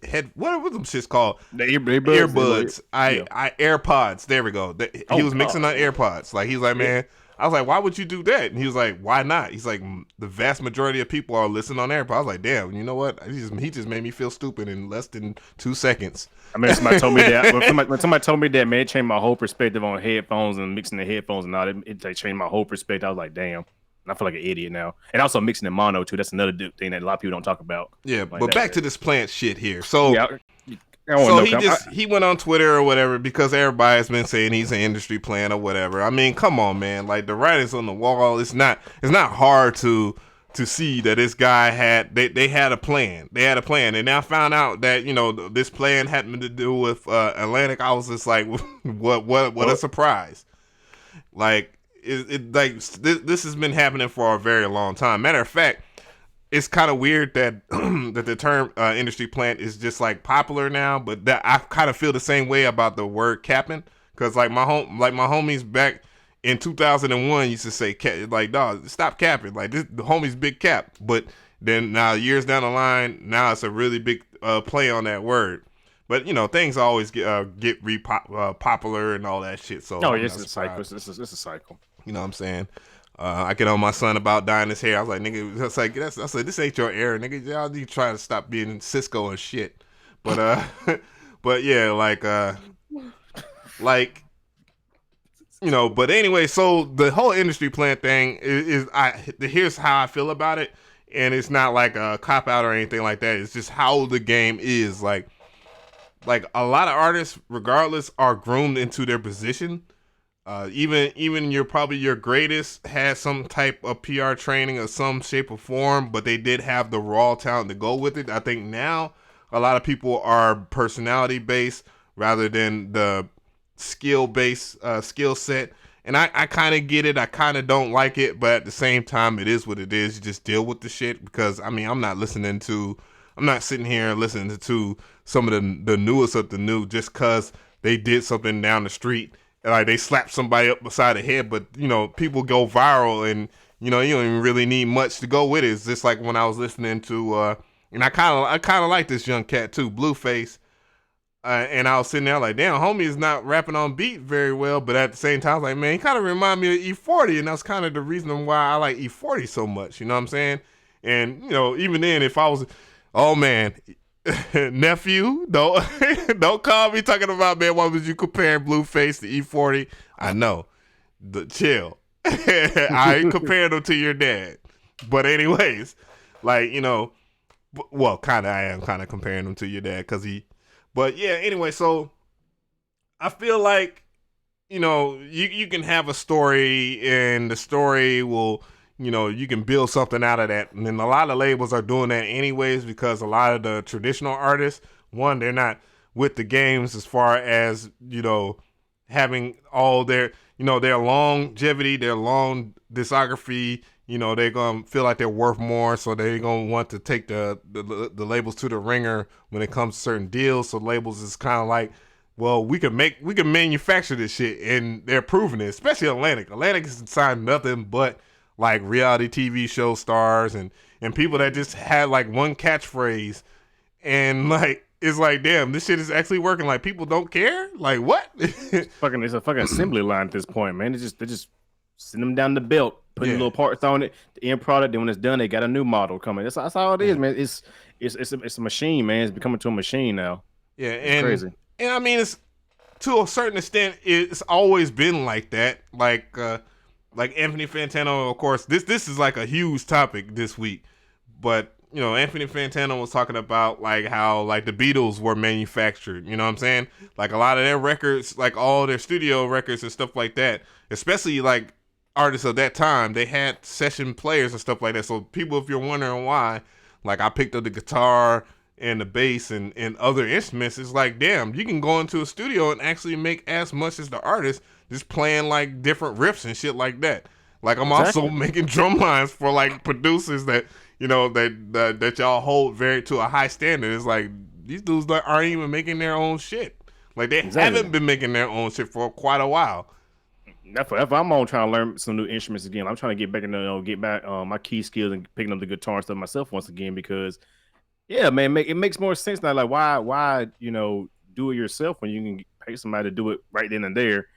head. What was them shits called? The earbuds. AirPods. There we go. He was mixing on AirPods. Like he's like, man. I was like, why would you do that? And he was like, why not? He's like, the vast majority of people are listening on AirPods. I was like, damn. You know what? He just made me feel stupid in less than 2 seconds. I mean, somebody told me that. When somebody told me that, man, it changed my whole perspective on headphones and mixing the headphones and all. It changed my whole perspective. I was like, damn. I feel like an idiot now. And also mixing in mono too. That's another thing that a lot of people don't talk about. Yeah, like but back to this plant shit here. So, he went on Twitter or whatever because everybody's been saying he's an industry plant or whatever. I mean, come on, man. Like the writing's on the wall. It's not hard to see that this guy had a plan. They had a plan. And now found out that this plan had to do with Atlantic. I was just like, what a surprise. Like. This has been happening for a very long time. Matter of fact, it's kind of weird that that the term industry plant is just like popular now, but that I kind of feel the same way about the word capping, because like my homies back in 2001 used to say like, dog, stop capping, like this the homies big cap, but then now years down the line, now it's a really big play on that word. But you know, things always get popular and all that shit. So no, it's a cycle. It's a cycle. You know what I'm saying? I get on my son about dyeing his hair. I was like, nigga, I said, this ain't your era, nigga. Y'all need to try to stop being Cisco and shit. But but yeah, like you know. But anyway, so the whole industry plan thing is here's how I feel about it, and it's not like a cop out or anything like that. It's just how the game is. Like a lot of artists, regardless, are groomed into their position. Even your greatest had some type of PR training of some shape or form, but they did have the raw talent to go with it. I think now a lot of people are personality based rather than the skill set. And I kind of get it. I kind of don't like it, but at the same time, it is what it is. You just deal with the shit, because I mean, I'm not sitting here listening to some of the newest of the new just because they did something down the street. Like they slapped somebody up beside the head, but you know, people go viral, and you know, you don't even really need much to go with it. It's just like when I was listening to, and I kind of like this young cat too, Blueface, and I was sitting there like, damn, homie is not rapping on beat very well, but at the same time, I was like, man, he kind of remind me of E40, and that's kind of the reason why I like E40 so much. You know what I'm saying? And you know, even then, if I was, oh man. Nephew, don't call me talking about, man, why was you comparing Blueface to E40? I know. Chill. I ain't comparing them to your dad. But anyways, like, you know, well, I am kind of comparing them to your dad but yeah, anyway, so I feel like, you know, you can have a story, and the story will, you know, you can build something out of that. And then a lot of labels are doing that anyways, because a lot of the traditional artists, one, they're not with the games as far as, you know, having all their, you know, their longevity, their long discography, you know, they're going to feel like they're worth more. So they're going to want to take the labels to the ringer when it comes to certain deals. So labels is kind of like, well, we can manufacture this shit, and they're proving it, especially Atlantic. Atlantic has signed nothing but like reality TV show stars and people that just had like one catchphrase, and like it's like, damn, this shit is actually working. Like, people don't care. Like, what? It's a fucking assembly line at this point, man. They just send them down the belt, putting little parts on it, the end product. Then when it's done, they got a new model coming. That's all it is, man. It's a machine, man. It's becoming to a machine now. Yeah, it's crazy. And I mean, it's to a certain extent, it's always been like that. Like Anthony Fantano, of course, this is like a huge topic this week. But, you know, Anthony Fantano was talking about like how like the Beatles were manufactured, you know what I'm saying? Like a lot of their records, like all their studio records and stuff like that, especially like artists of that time, they had session players and stuff like that. So people, if you're wondering why, like I picked up the guitar and the bass and other instruments, it's like, damn, you can go into a studio and actually make as much as the artist, just playing like different riffs and shit like that. Like I'm also making drum lines for like producers that, you know, that y'all hold to a high standard. It's like these dudes aren't even making their own shit. Like they haven't been making their own shit for quite a while. If I'm on trying to learn some new instruments again, I'm trying to get back my key skills and picking up the guitar and stuff myself once again, because yeah, man, it makes more sense now. Like why you know, do it yourself when you can pay somebody to do it right then and there,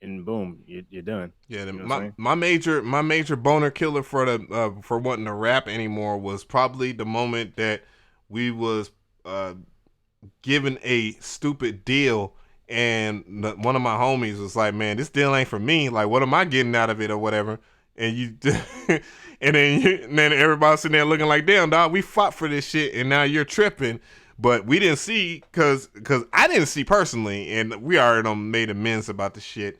and boom, you're done. Yeah, you know my major boner killer for wanting to rap anymore was probably the moment that we was given a stupid deal, and one of my homies was like, "Man, this deal ain't for me. Like, what am I getting out of it or whatever?" And you, and then everybody's sitting there looking like, "Damn, dog, we fought for this shit, and now you're tripping." But we didn't see, cause I didn't see personally, and we already made amends about the shit.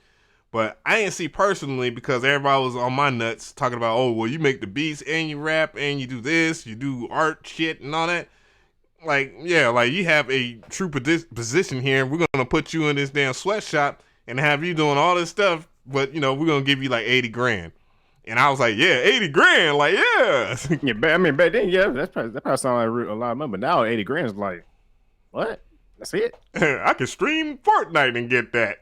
But I didn't see personally because everybody was on my nuts talking about, oh, well, you make the beats and you rap and you do this, you do art shit and all that. Like, yeah, like you have a true position here. We're going to put you in this damn sweatshop and have you doing all this stuff. But, you know, we're going to give you like 80 grand. And I was like, yeah, 80 grand. Like, yeah. Yeah, I mean, back then, yeah, that probably sounded like a lot of money. But now 80 grand is like, what? That's it? I can stream Fortnite and get that.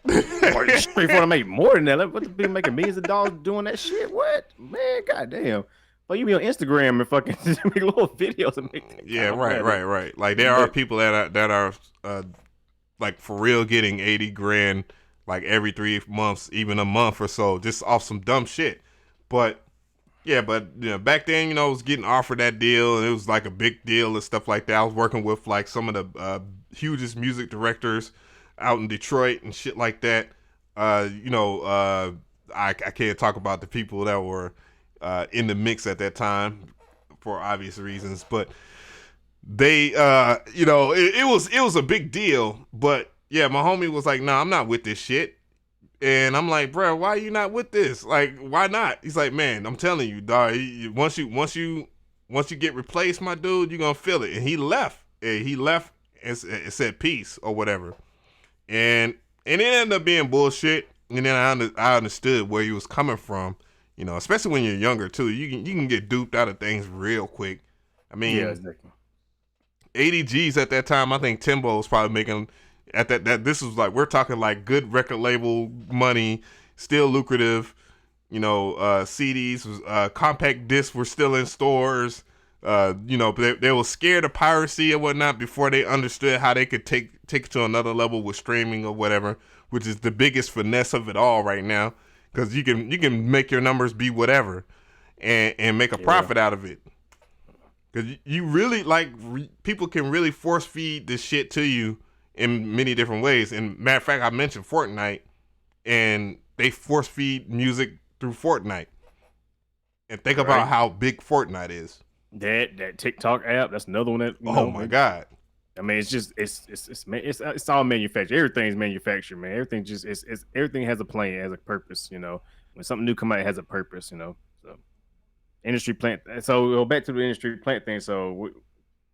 Or straight for to make more than that. What the people making millions of dollars doing that shit? What? Man, goddamn. Well, you be on Instagram and fucking make little videos and make that. Yeah, right. Like there are people that are like for real getting 80 grand like every 3 months, even a month or so, just off some dumb shit. But yeah, but you know, back then, you know, I was getting offered that deal, and it was like a big deal and stuff like that. I was working with like some of the hugest music directors out in Detroit and shit like that. I can't talk about the people that were in the mix at that time for obvious reasons, but they, it was a big deal. But yeah, my homie was like, "Nah, I'm not with this shit." And I'm like, bro, why are you not with this? Like, why not? He's like, man, I'm telling you, dog. Once you get replaced, my dude, you're gonna feel it. And he left. And said peace or whatever. And it ended up being bullshit. And then I understood where he was coming from. You know, especially when you're younger too. You can get duped out of things real quick. I mean, yeah, exactly. 80 G's at that time. I think Timbo was probably making. At that this was like, we're talking like good record label money, still lucrative. You know, CDs, compact discs were still in stores. They were scared of piracy and whatnot before they understood how they could take it to another level with streaming or whatever, which is the biggest finesse of it all right now, because you can make your numbers be whatever and make a profit out of it. Because you really people can really force feed this shit to you in many different ways. And matter of fact, I mentioned Fortnite, and they force feed music through Fortnite. And think about how big Fortnite is. That TikTok app, that's another one that. Oh my god! I mean, it's just it's all manufactured. Everything's manufactured, man. Everything has a plan, has a purpose. You know, when something new come out, it has a purpose. You know, so industry plant. So go back to the industry plant thing. So,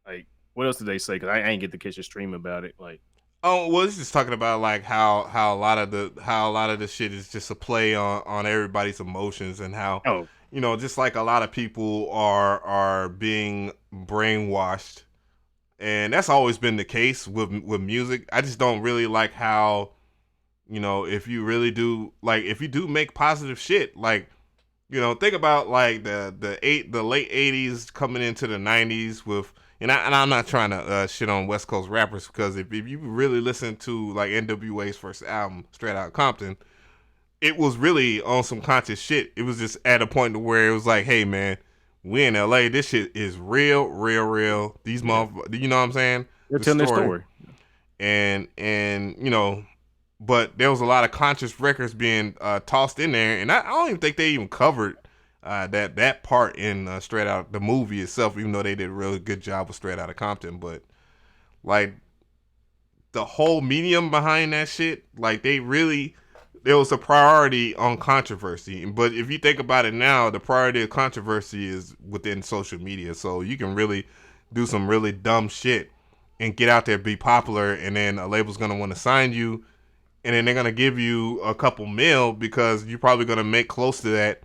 like, what else did they say? Because I ain't get to catch a stream about it. Like. Oh well, it's just talking about like how a lot of the shit is just a play on everybody's emotions, and how you know, just like a lot of people are being brainwashed, and that's always been the case with music. I just don't really like how, you know, if you really do, like, if you do make positive shit, like, you know, think about like the late 80s coming into the 90s with. And I'm not trying to shit on West Coast rappers, because if you really listen to like NWA's first album, Straight Outta Compton, it was really on some conscious shit. It was just at a point where it was like, hey man, we in LA, this shit is real. These motherfuckers, you know what I'm saying? They're telling their story. And you know, but there was a lot of conscious records being tossed in there, and I don't even think they even covered that part in Straight Out, the movie itself, even though they did a really good job with Straight Outta Compton. But like the whole medium behind that shit, like there was a priority on controversy. But if you think about it now, the priority of controversy is within social media. So you can really do some really dumb shit and get out there, be popular, and then a label's gonna want to sign you, and then they're gonna give you a couple mil because you're probably gonna make close to that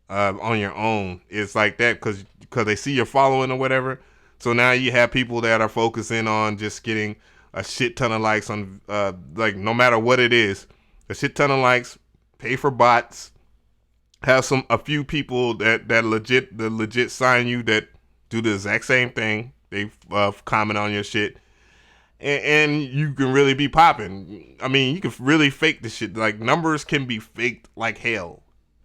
on your own. It's like that because they see your following or whatever. So now you have people that are focusing on just getting a shit ton of likes on like no matter what it is, a shit ton of likes, pay for bots, have a few people that legit sign you that do the exact same thing. They comment on your shit, and you can really be popping. I mean, you can really fake the shit. Like numbers can be faked like hell.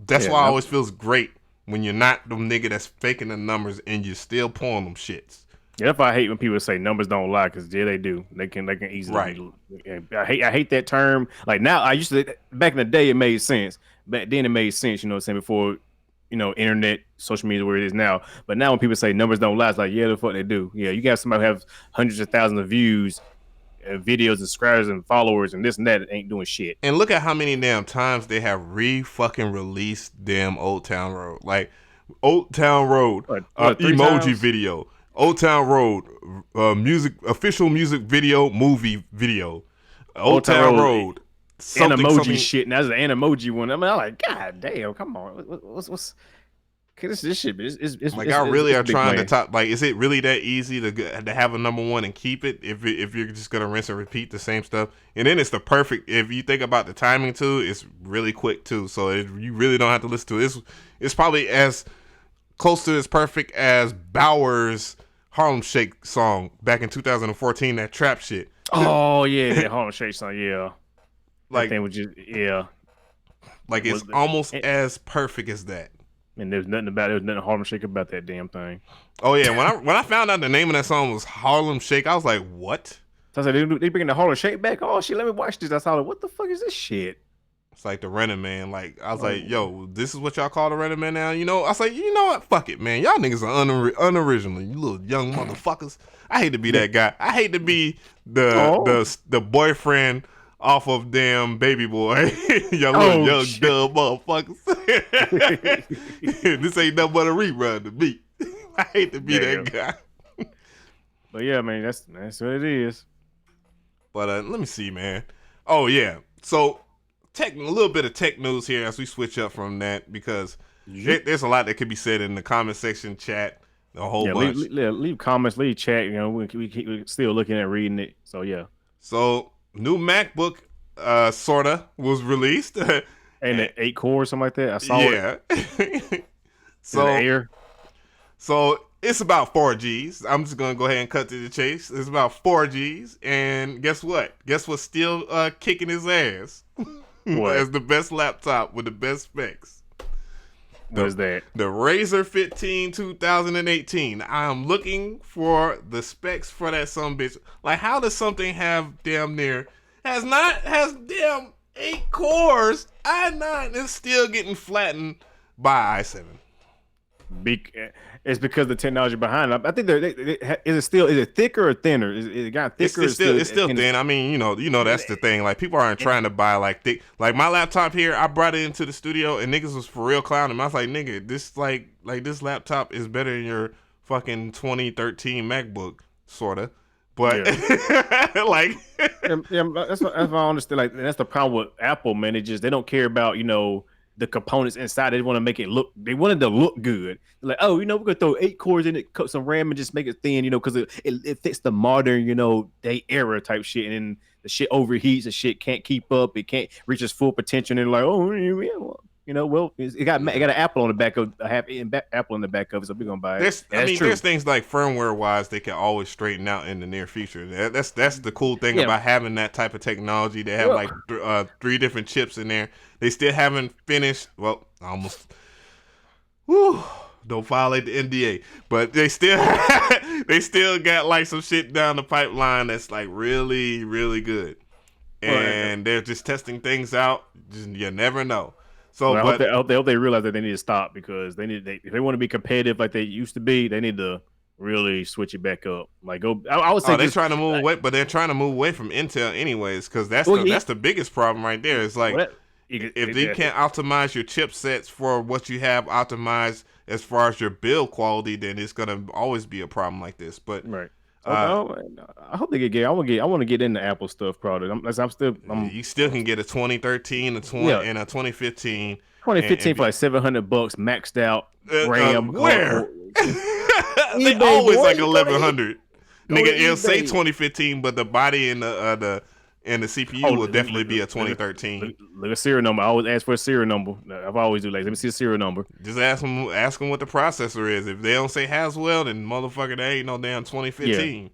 That's why it always feels great when you're not the nigga that's faking the numbers and you're still pulling them shits. Yeah, that's why I hate when people say numbers don't lie, because yeah, they do. They can easily. Right. I hate that term. Like now, I used to, back in the day, it made sense. Back then, it made sense. You know what I'm saying? Before, you know, internet, social media, where it is now. But now, when people say numbers don't lie, it's like, yeah, the fuck they do. Yeah, you got somebody who have hundreds of thousands of views, videos, and subscribers and followers, and this and that, ain't doing shit. And look at how many damn times they have fucking released damn Old Town Road, like Old Town Road, emoji times? Video, Old Town Road, official music video, movie video, Old Town Road, something shit. And that's an emoji one. I mean, I'm like, God damn, come on, what's This shit, like y'all really are trying to to top. Like, is it really that easy to have a number one and keep it if you're just gonna rinse and repeat the same stuff? And then it's the perfect. If you think about the timing too, it's really quick too. So you really don't have to listen to it. It's probably as close to as perfect as Bower's Harlem Shake song back in 2014. That trap shit. Oh yeah, that Harlem Shake song. Yeah, like that thing was just like it's almost as perfect as that. And there was nothing Harlem Shake about that damn thing. Oh yeah, when I found out the name of that song was Harlem Shake, I was like, what? So I said, they bringing the Harlem Shake back? Oh shit, let me watch this. I saw like, what the fuck is this shit? It's like the Running Man. Like I was like, yo, this is what y'all call the Running Man now? You know? I was like, you know what? Fuck it, man. Y'all niggas are unoriginal. You little young motherfuckers. I hate to be that guy. I hate to be the boyfriend off of damn Baby Boy. Y'all little young dumb motherfuckers. This ain't nothing but a rerun to me. I hate to be that guy. But yeah, man, that's what it is. But let me see, man. Oh yeah. So a little bit of tech news here as we switch up from that, because there's a lot that could be said in the comment section, chat, a whole bunch. Leave comments, leave chat. You know, we're still looking at reading it. So yeah. So new MacBook sorta was released. And the 8 core or something like that. I saw it. Yeah. So it's about 4Gs. I'm just gonna go ahead and cut to the chase. It's about 4Gs, and guess what? Guess what's still kicking his ass? What? As the best laptop with the best specs. What is that? The Razer 15 2018. I am looking for the specs for that sumbitch. Like, how does something have damn 8 cores, i9 is still getting flattened by i7? It's because the technology behind it. I think is it thicker or thinner? Is it got thicker? It's still thin. I mean, you know that's the thing. Like, people aren't trying to buy like thick. Like my laptop here, I brought it into the studio and niggas was for real clowning. I was like, nigga, this like this laptop is better than your fucking 2013 MacBook, sorta. But like, that's what I understand. Like, that's the problem with Apple, man. They don't care about the components inside. They want to make it look. They wanted to look good. They're like, we're gonna throw 8 cores in it, cut some RAM, and just make it thin, because it fits the modern, day era type shit. And then the shit overheats. The shit can't keep up. It can't reach its full potential. And it got an Apple on the back of Apple on the back of it, so we're gonna buy it. There's things like firmware wise they can always straighten out in the near future. That's the cool thing about having that type of technology. They have like 3 different chips in there. They still haven't finished. Well, almost. Whew, don't violate the NDA, but they still got like some shit down the pipeline that's like really, really good, and they're just testing things out. You never know. So, I hope they realize that they need to stop, because if they want to be competitive like they used to be, they need to really switch it back up. Like, I would say they're trying to move away, but they're trying to move away from Intel anyways, because that's the biggest problem right there. It's like if you can't optimize your chipsets for what you have optimized as far as your build quality, then it's gonna always be a problem like this. But right. I hope they get. I want to get into Apple stuff product. You still can get a 2013, and a 2015. 2015 for like $700 maxed out RAM. Where? They always like 1100. Nigga, it'll say 2015, but the body and the CPU will definitely be a 2013. Look at serial number. I always ask for a serial number. I've always do, like, let me see the serial number. Just ask them what the processor is. If they don't say Haswell, then motherfucker, they ain't no damn 2015.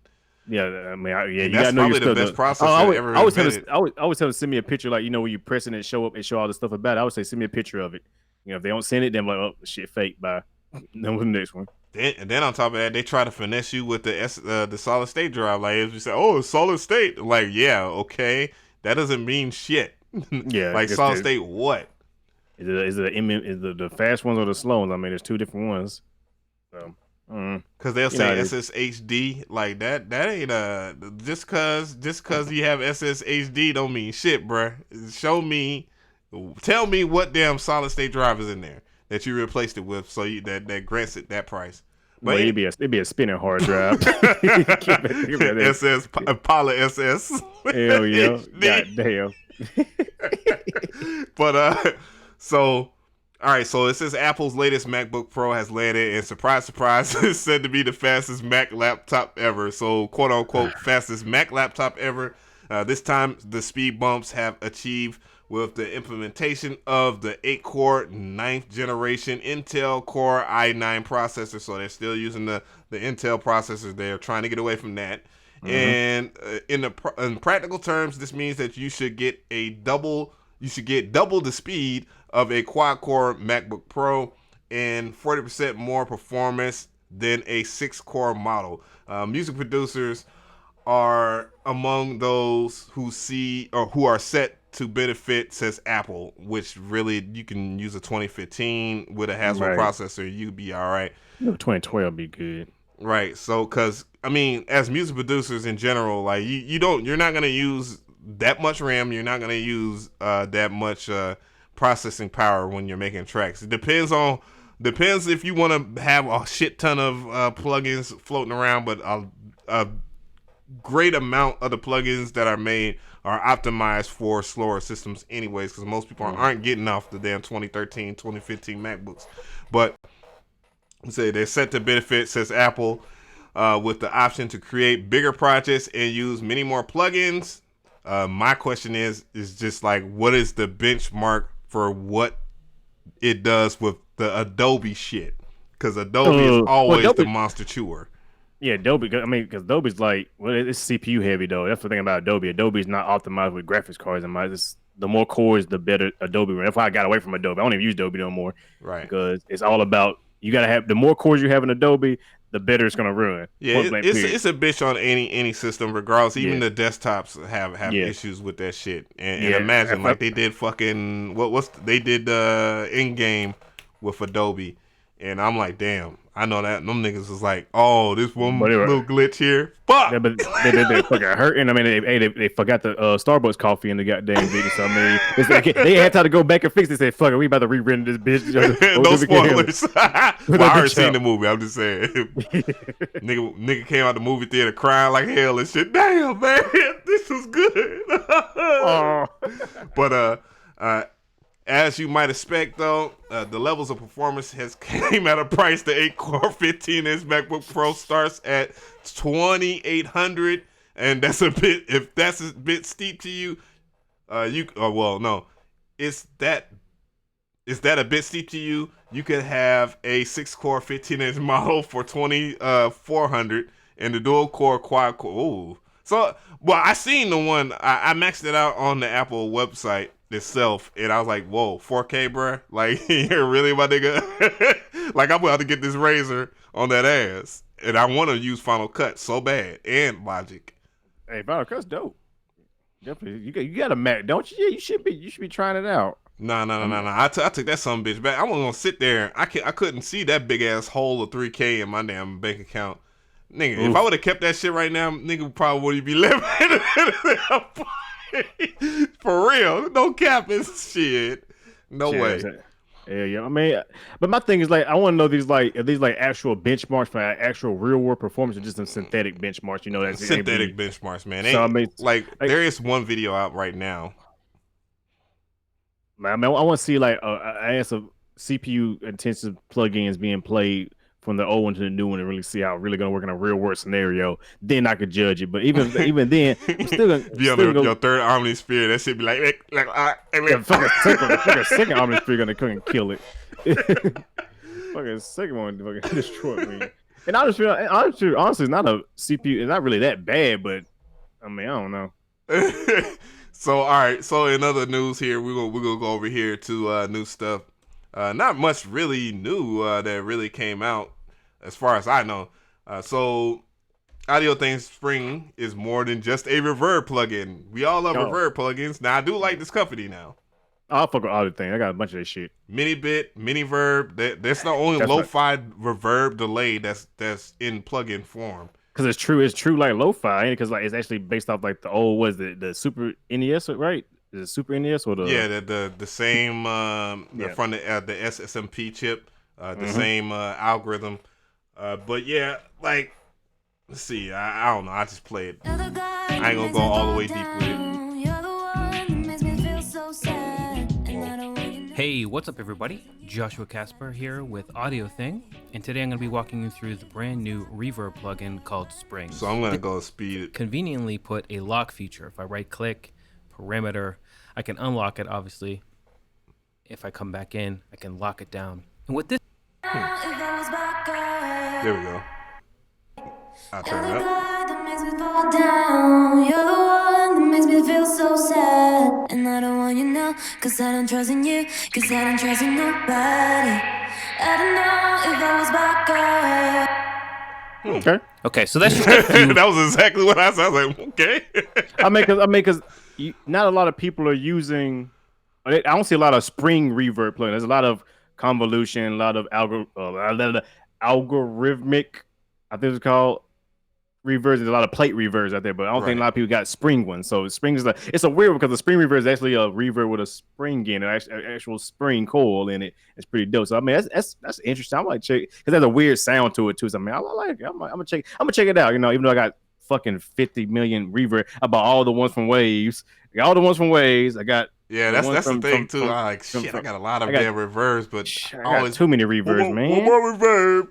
Yeah, I mean, you that's gotta know your probably the stuff. best processor ever invented. I always tell them, send me a picture, like, when you press it and show all the stuff about it. I would say, send me a picture of it. If they don't send it, then I'm like, oh shit, fake. Bye. Then with the next one. Then on top of that, they try to finesse you with the solid state drive. Like, if you say, oh, it's solid state, like, yeah, okay, that doesn't mean shit. Yeah, like solid state, what? Is it the fast ones or the slow ones? I mean, there's 2 different ones. So, because they'll say SSHD, like that ain't just cause you have SSHD don't mean shit, bruh. Tell me what damn solid state drive is in there that you replaced it with, so that grants it that price. But it'd be a spinning hard drive. SS Apollo SS. Hell yeah! God damn. But All right, so it says Apple's latest MacBook Pro has landed, and surprise, surprise, is said to be the fastest Mac laptop ever. So, quote unquote, fastest Mac laptop ever. This time, the speed bumps have achieved with the implementation of the 8-core 9th generation Intel Core i9 processor. So they're still using the Intel processors. They're trying to get away from that. And in practical terms, this means that you should get double the speed of a quad-core MacBook Pro and 40% more performance than a 6-core model. Music producers are among those who are set to benefit, says Apple, which really you can use a 2015 with a Haswell processor, you'd be all right. 2012 be good. Right. So, because I mean, as music producers in general, like you're not gonna use that much RAM. You're not gonna use that much processing power when you're making tracks. It depends if you want to have a shit ton of plugins floating around, but a great amount of the plugins that are made are optimized for slower systems anyways, because most people aren't getting off the damn 2013, 2015 MacBooks. But say they're set to benefit, says Apple, with the option to create bigger projects and use many more plugins. My question is just like, what is the benchmark for what it does with the Adobe shit? Because Adobe is always the monster chewer. Yeah, Adobe. I mean, because Adobe's like, well, it's CPU heavy though. That's the thing about Adobe. Adobe's not optimized with graphics cards. And the more cores, the better Adobe. That's why I got away from Adobe. I don't even use Adobe no more. Right. Because it's all about, you gotta have, the more cores you have in Adobe, the better it's gonna run. Yeah, it's a bitch on any system, regardless. Even the desktops have issues with that shit. And imagine like they did fucking they did in-game with Adobe, and I'm like, damn. I know that them niggas was like, oh, this one little glitch here. Fuck. Yeah, but they fucking hurting. I mean, they forgot the Starbucks coffee in the goddamn video. So I mean, they had time to go back and fix it. They said, "Fuck it, we about to re-render this bitch." No spoilers. Well, I already seen the movie. I'm just saying, nigga came out the movie theater crying like hell and shit. Damn, man, this was good. But as you might expect, though, the levels of performance has came at a price. The 8-core 15-inch MacBook Pro starts at $2,800, and that's a bit. If that's a bit steep to you, is that a bit steep to you? You could have a 6-core 15-inch model for $2,400 and the dual-core quad-core. Ooh. So, well, I seen the one. I maxed it out on the Apple website itself, and I was like, whoa, 4K, bruh? Like, really, my nigga? Like, I'm about to get this razor on that ass, and I want to use Final Cut so bad, and Logic. Hey, Final Cut's dope. Definitely, you got a Mac, don't you? Yeah, you should be trying it out. No. I took that son bitch back. I wasn't gonna sit there. I couldn't see that big ass hole of 3K in my damn bank account. Nigga, if I would have kept that shit right now, nigga probably wouldn't be living. For real, no capping shit. No way. Yeah. I mean, but my thing is like, I want to know are these actual benchmarks for actual real world performance, or just some synthetic benchmarks? You know, that's synthetic benchmarks, man. So, I mean, like there is one video out right now. I mean, I want to see like I ask of CPU intensive plugins being played from the old one to the new one and really see how it really gonna work in a real world scenario. Then I could judge it. But even then, I'm still gonna be on your third Omnisphere. That shit be like fucking second Omnisphere gonna come and kill it. Fucking second one fucking destroy me. And honestly, it's not a CPU. It's not really that bad, but I mean, I don't know. So all right. So in other news here, we're gonna go over here to new stuff. Not much really new that really came out, as far as I know. So, Audio Things Spring is more than just a reverb plugin. We all love reverb plugins. Now, I do like this company now. I'll fuck with Audio Things. I got a bunch of this shit. Mini-Bit, Mini-Verb. That's the only lo-fi reverb delay that's in plugin form. Because it's true like lo-fi, because like it's actually based off like the old the Super NES, right? Is it Super NES or the same from the SSMP chip, the same algorithm, but yeah, like let's see, I don't know, I just play it. I ain't gonna go all the way deep with it. Hey, what's up everybody? Joshua Casper here with Audio Thing, and today I'm going to be walking you through the brand new reverb plugin called Springs. So I'm going to go speed it. Conveniently put a lock feature. If I right click, parameter, I can unlock it obviously. If I come back in, I can lock it down. And with this... There we go. I'll turn it up. You're the one that makes me feel so sad. And I don't want you now, cause I don't trust in you, cause I don't trust in nobody. I don't know if I was back. Okay, so that's just a few... That was exactly what I said. I was like, okay. I mean, cause not a lot of people are using. I don't see a lot of Spring reverb plugins. There's a lot of convolution, a lot of algorithmic. I think it's called reverbs. There's a lot of plate reverbs out there, but I don't think a lot of people got Spring ones. So Spring is it's a weird one because the Spring reverb is actually a reverb with a spring in it, actual spring coil in it. It's pretty dope. So I mean, that's interesting. I might check because there's a weird sound to it too. So I mean, I like it. I'm gonna check it out. You know, even though I got fucking 50 million reverb, I bought all the ones from Waves. I got all the ones from Waves. I got. Yeah, that's the thing too. I like shit. I got a lot of damn reverbs, but always too many reverbs, man. One more reverb.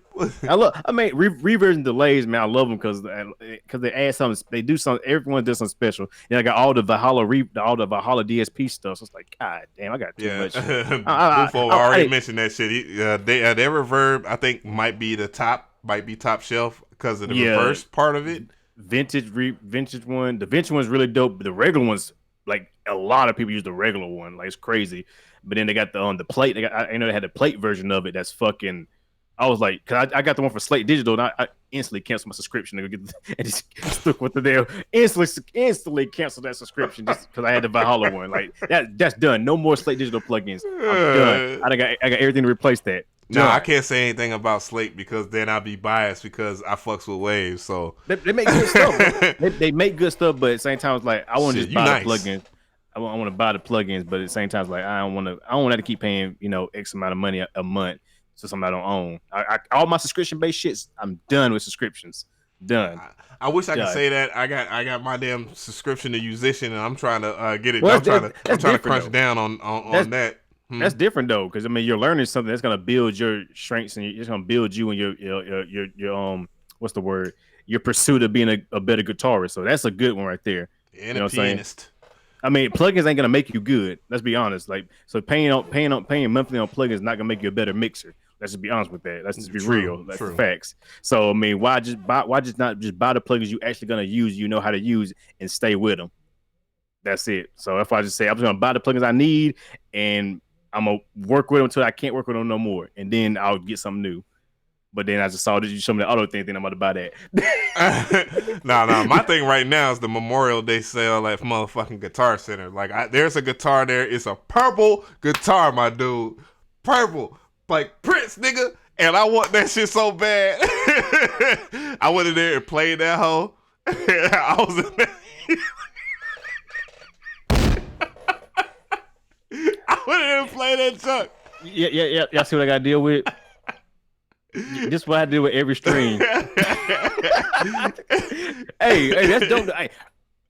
I mean, reverbs and delays, man. I love them because they add something. They do something. Everyone does something special. And I got all the Valhalla DSP stuff. So it's like, God damn, I got too much. Bufo already mentioned that shit. Their reverb, I think, might be top shelf because of the reverse part of it. Vintage one. The vintage one's really dope. But the regular one's like a lot of people use the regular one. Like it's crazy. But then they got the plate. I know they had the plate version of it. That's fucking. I was like, cause I got the one for Slate Digital, and I instantly canceled my subscription and just stuck with the deal. Instantly canceled that subscription just because I had the Valhalla one. Like that's done. No more Slate Digital plugins. I'm done. I got everything to replace that. No, I can't say anything about Slate because then I'll be biased because I fucks with Waves. So they make good stuff. they make good stuff, but at the same time, it's like I want to just buy the plugins. I want to buy the plugins, but at the same time, it's like I don't want to have to keep paying X amount of money a month to something I don't own. All my subscription based shits, I'm done with subscriptions. Done. I wish I could say that I got my damn subscription to Musician and I'm trying to get it. Well, I'm trying to crunch down on that. That's different though, because I mean you're learning something that's gonna build your strengths and it's gonna build you and your what's the word? Your pursuit of being a better guitarist. So that's a good one right there. And a pianist. I mean, plugins ain't gonna make you good. Let's be honest. Like, so paying monthly on plugins is not gonna make you a better mixer. Let's just be honest with that. Let's just be real. That's the facts. So I mean, why not just buy the plugins you actually gonna use? You know how to use and stay with them. That's it. So if I just say I'm just gonna buy the plugins I need and I'm gonna work with them until I can't work with them no more, and then I'll get something new. But then I just saw that you show me the auto thing, then I'm about to buy that. No. My thing right now is the Memorial Day sale at motherfucking Guitar Center. Like, there's a guitar there. It's a purple guitar, my dude. Purple, like Prince, nigga. And I want that shit so bad. I went in there and played that hoe. I was in there. I went in there and played that chuck. Yeah. Y'all see what I got to deal with? This is what I do with every stream. hey, that's dope. Hey,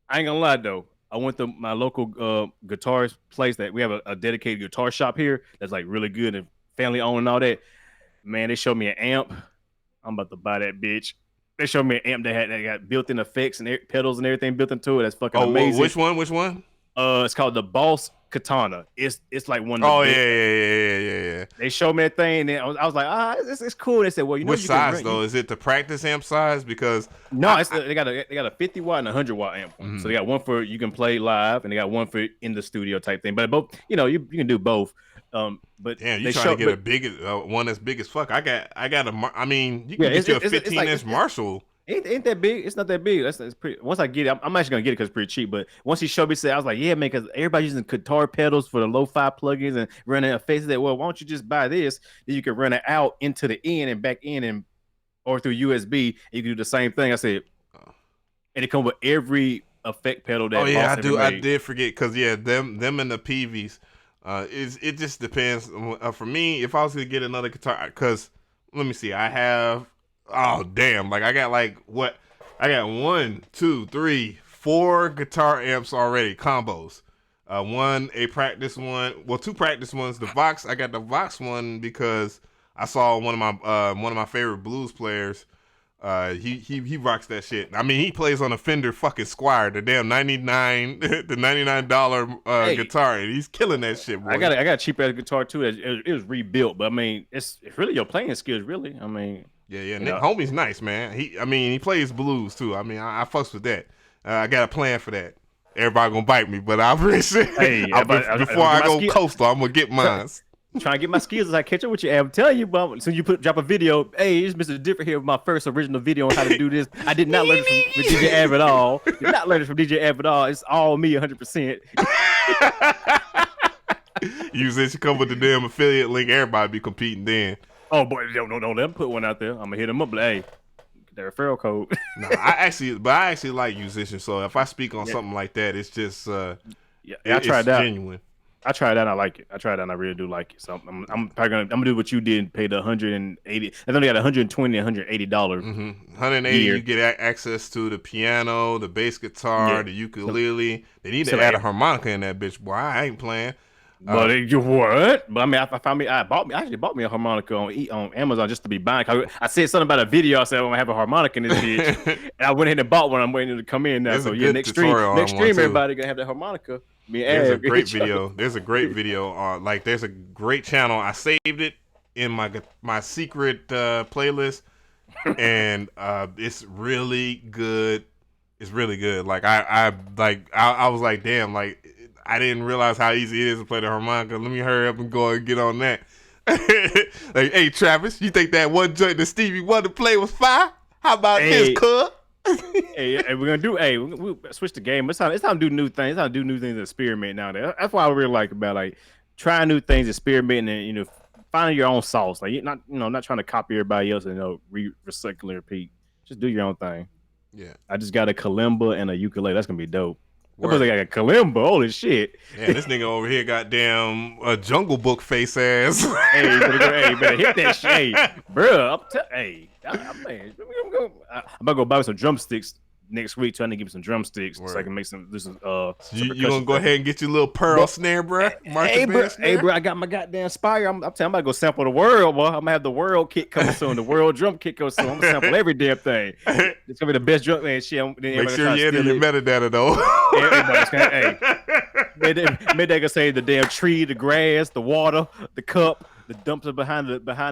I ain't gonna lie though. I went to my local guitarist place that we have a dedicated guitar shop here that's like really good and family owned and all that. Man, they showed me an amp. I'm about to buy that bitch. They showed me an amp that got built-in effects and pedals and everything built into it. That's fucking amazing. Which one? It's called the Boss Katana. It's like one. Of the yeah. They showed me that thing, and I was like, it's cool. They said, well, which size though? Is it the practice amp size? Because no, they got a 50 watt and a 100 watt amp. Mm-hmm. So they got one for you can play live, and they got one for in the studio type thing. But both, you can do both. But damn, you trying to get a big one that's big as fuck? I got a. I mean, you can get you a 15-inch Marshall. Ain't that big? It's not that big. That's pretty. Once I get it, I'm actually gonna get it because it's pretty cheap. But once he showed me, I was like, yeah, man, because everybody's using guitar pedals for the lo-fi plugins and running effects. That well, why don't you just buy this? Then you can run it out into the end and back in or through USB. And you can do the same thing. I said, and it comes with every effect pedal that. Oh yeah, I did forget because them and the PVs. It just depends. For me, if I was to get another guitar, because let me see, I have. Oh damn! Like I got what? I got 1, 2, 3, 4 guitar amps already combos. A practice one. Well, 2 practice ones. The Vox. I got the Vox one because I saw one of my favorite blues players. He rocks that shit. I mean, he plays on a Fender fucking Squire, the damn $99 guitar, and he's killing that shit, boy. I got a cheap ass guitar too. It was rebuilt, but I mean, it's really your playing skills, really. I mean, yeah. Nick Homie's nice, man. He plays blues too. I mean, I fucks with that. I got a plan for that. Everybody gonna bite me, but I'm pretty sure before I go coastal, I'm gonna get mine. Trying to get my skills as I catch up with you. I'm telling you, but so you drop a video. Hey, it's Mr.Different here with my first original video on how to do this. I did not learn it from DJ Ab at all. Did not learn it from DJ Ab at all. It's all me 100%. Usually you come with the damn affiliate link. Everybody be competing then. Oh boy, don't let them put one out there. I'm gonna hit them up. Like, hey, get their referral code. No, I actually like musicians. So if I speak on something like that, it's just I tried that. Genuine. I tried that. And I like it. I tried that. And I really do like it. So I'm probably gonna do what you did and pay the $180. I only got $120, $180. $180. You get access to the piano, the bass guitar, the ukulele. They need to add a harmonica in that bitch. Boy, I ain't playing. But you what? But I mean, I actually bought me a harmonica on Amazon just to be buying. I said something about a video. I said I'm gonna have a harmonica in this bitch, and I went ahead and bought one. I'm waiting to come in now. So next stream, everybody gonna have that harmonica. There's a great video. There's a great video on there's a great channel. I saved it in my secret playlist, and it's really good. It's really good. Like I was like, damn, like I didn't realize how easy it is to play the harmonica. Let me hurry up and go and get on that. Like, hey Travis, you think that one joint that Stevie Wonder played was fire? How about this, cuz? Hey, we're gonna do. Hey, we switch the game. It's time to do new things. It's time to do new things and experiment now. That's what I really like about trying new things, experimenting, and finding your own sauce. Like not trying to copy everybody else and recycle and repeat. Just do your own thing. Yeah. I just got a kalimba and a ukulele. That's gonna be dope. Because I got a kalimba. Holy shit. Yeah, this nigga over here got damn a Jungle Book face ass. Hey, better hit that shit. Hey, bro. I'm about to go buy some drumsticks next week, trying to give me some drumsticks so I can make some. You gonna go ahead and get your little pearl snare, bro? Hey, bro, I got my goddamn Spire. I'm telling you, I'm about to go sample the world, boy. I'm gonna have the world kit coming soon. The world drum kit coming soon. I'm gonna sample every damn thing. It's gonna be the best drum, man. Shit. Make sure you enter your metadata though. Maybe they can say the damn tree, the grass, the water, the cup. The dumpster behind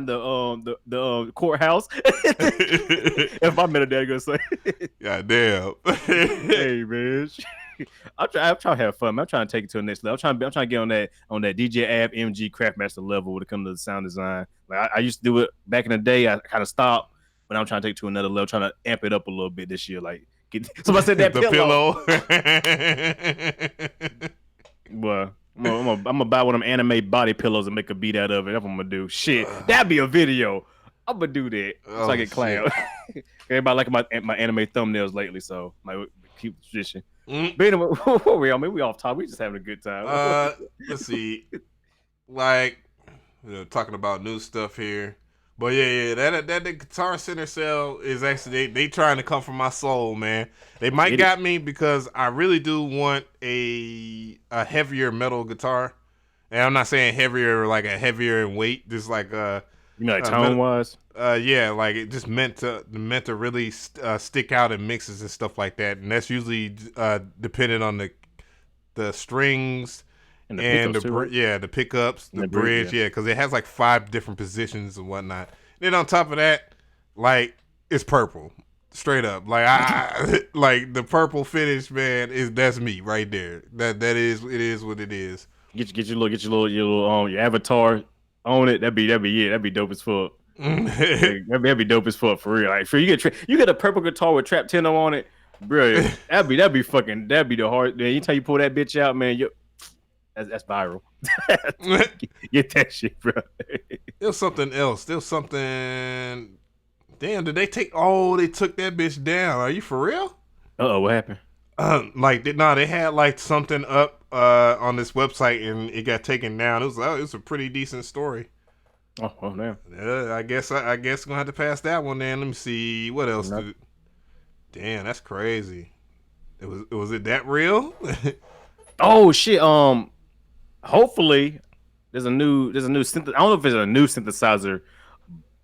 the courthouse. If my metadata gonna say, God damn. Hey man, I'm trying to have fun. I'm trying to take it to the next level. I'm trying to get on that DJ Ab MG Craftmaster level when it comes to the sound design. Like I used to do it back in the day. I kind of stopped, but I'm trying to take it to another level. Trying to amp it up a little bit this year. Like somebody said that the pillow. Well. I'm gonna buy one of them anime body pillows and make a beat out of it. That's what I'm gonna do. Shit, that'd be a video. I'm gonna do that. So I get clown. Everybody like my anime thumbnails lately, so keep the tradition. But anyway, we off topic. We just having a good time. Let's see, talking about new stuff here. But yeah, that the Guitar Center sale is actually they trying to come from my soul, man. They might got me because I really do want a heavier metal guitar, and I'm not saying heavier like a heavier in weight, just like tone wise. Yeah, like it just meant to really stick out in mixes and stuff like that, and that's usually dependent on the strings. And the pickups, the bridge, because it has like 5 different positions and whatnot. Then on top of that, it's purple, straight up. I like the purple finish, man. That's me right there. It is what it is. Get your little your avatar on it. That'd be it. That'd be dope as fuck. That'd be dope as fuck for real. Like, you get a purple guitar with Trap Tenno on it, bro. That'd be the hard. Anytime you pull that bitch out, man, That's viral. Get that shit, bro. There's something else. There's something. Damn, did they take? Oh, they took that bitch down. Are you for real? What happened? They had something up on this website and it got taken down. It was a pretty decent story. Oh, well, damn. I guess gonna have to pass that one then. Let me see what else. Damn, that's crazy. Was it that real? Oh shit. Hopefully there's a new synth. I don't know if it's a new synthesizer,